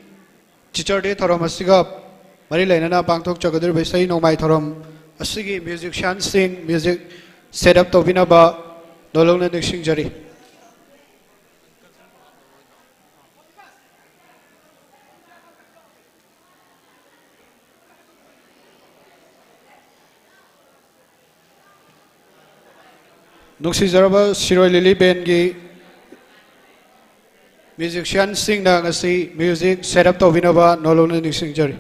Speaker 1: teacher day thorom asiga mari loinana pangthok chagadir besai nomai thorom asigi musician sing music set up tobina ba nolongna niksing jari Nuksi Jaraba Shiroi Lili Bengi musician sing na ngasi music set up to vinaba nolong na sing jari.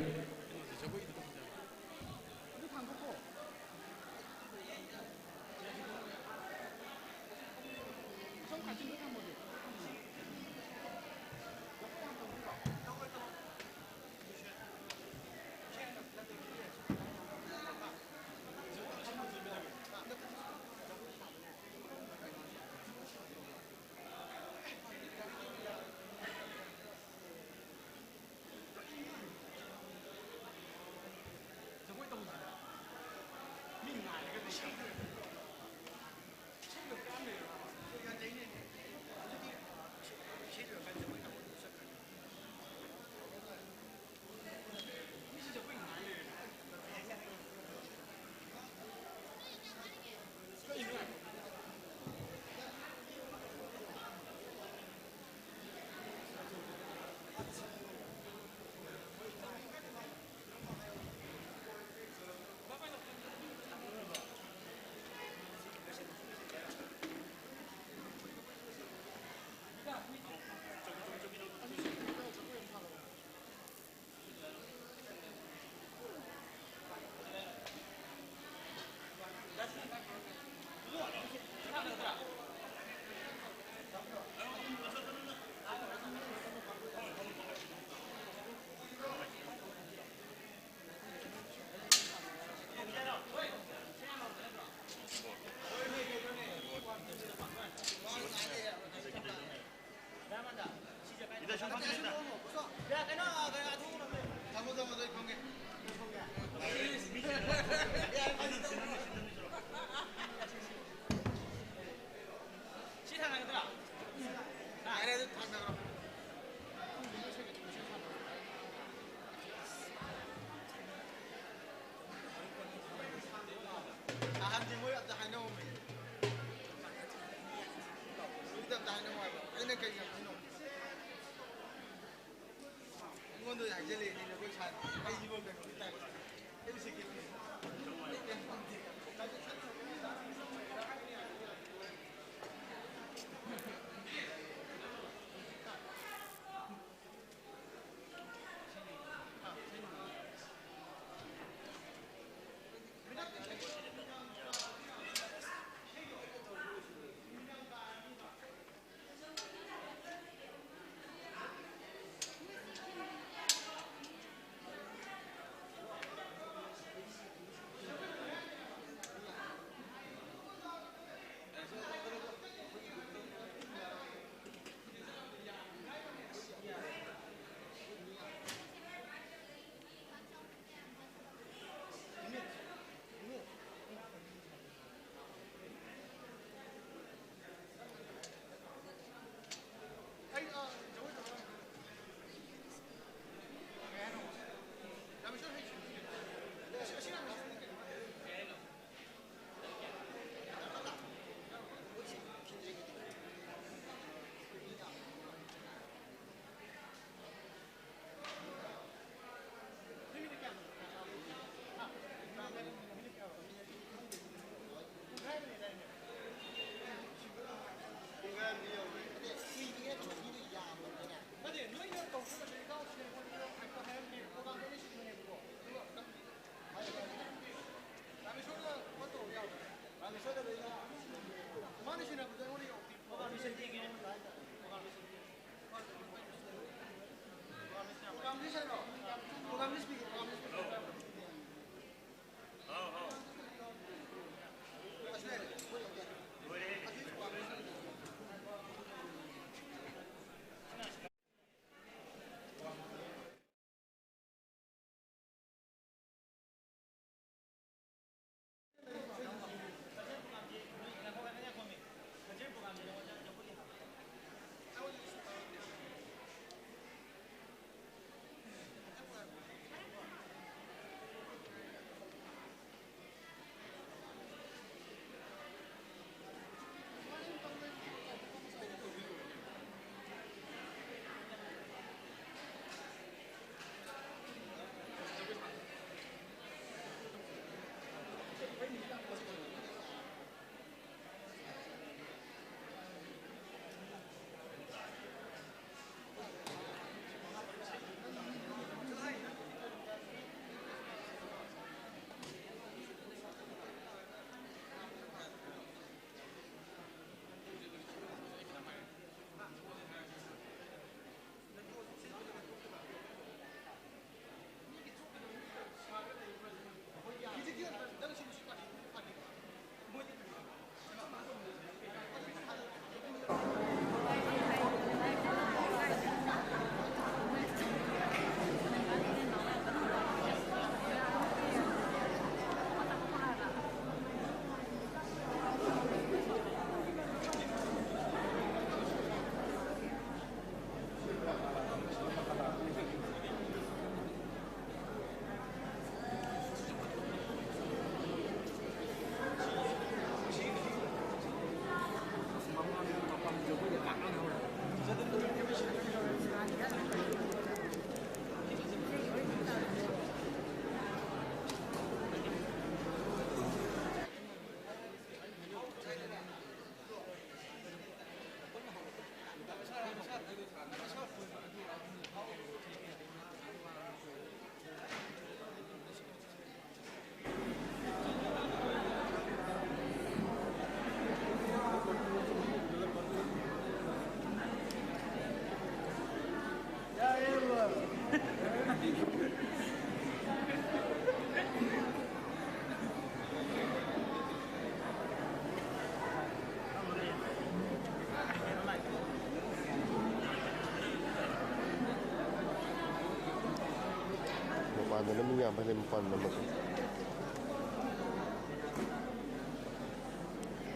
Speaker 7: mana minyak paling pan nama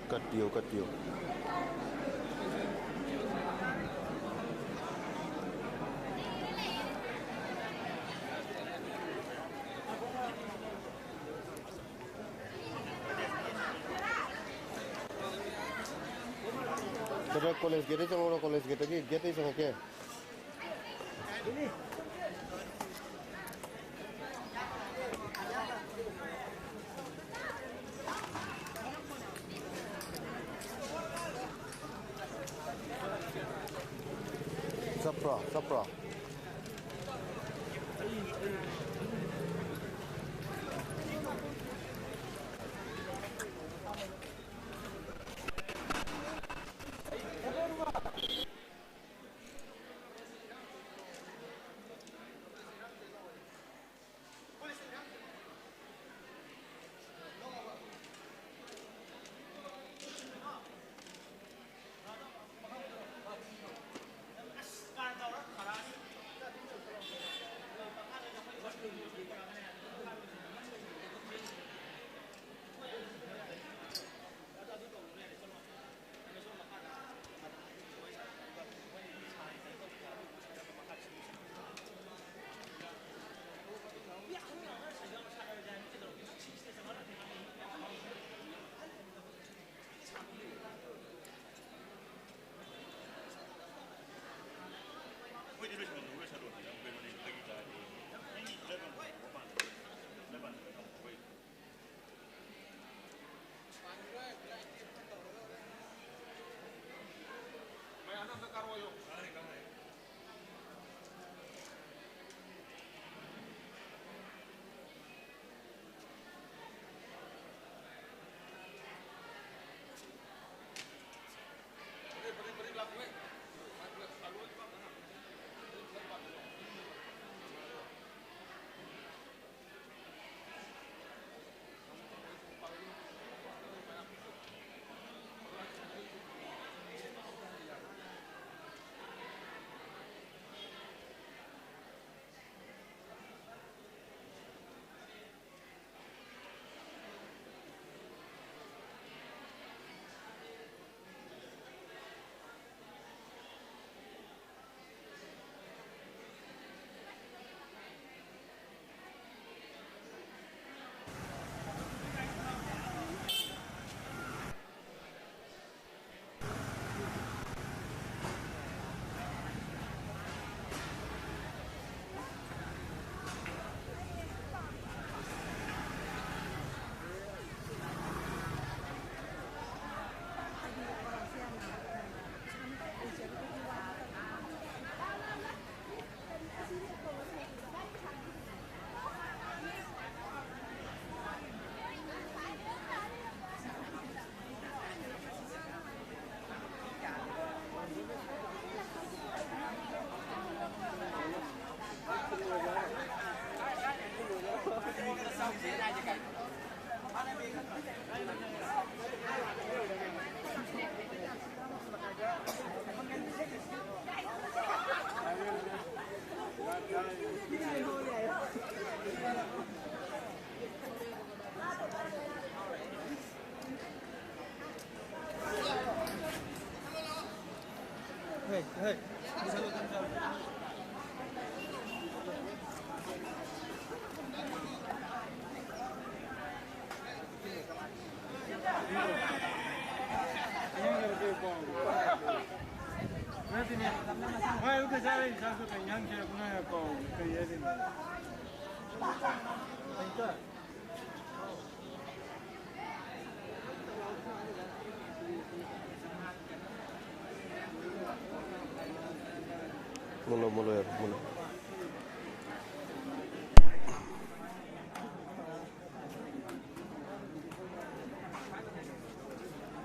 Speaker 7: kat dia Tapi kolej kita jangan kolej kita ni kita jangan ke Sapra. Mula ya, mula.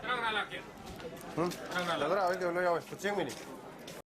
Speaker 7: Terang lagi. Terang lagi. Terang lagi. Lo ya, kucing ini.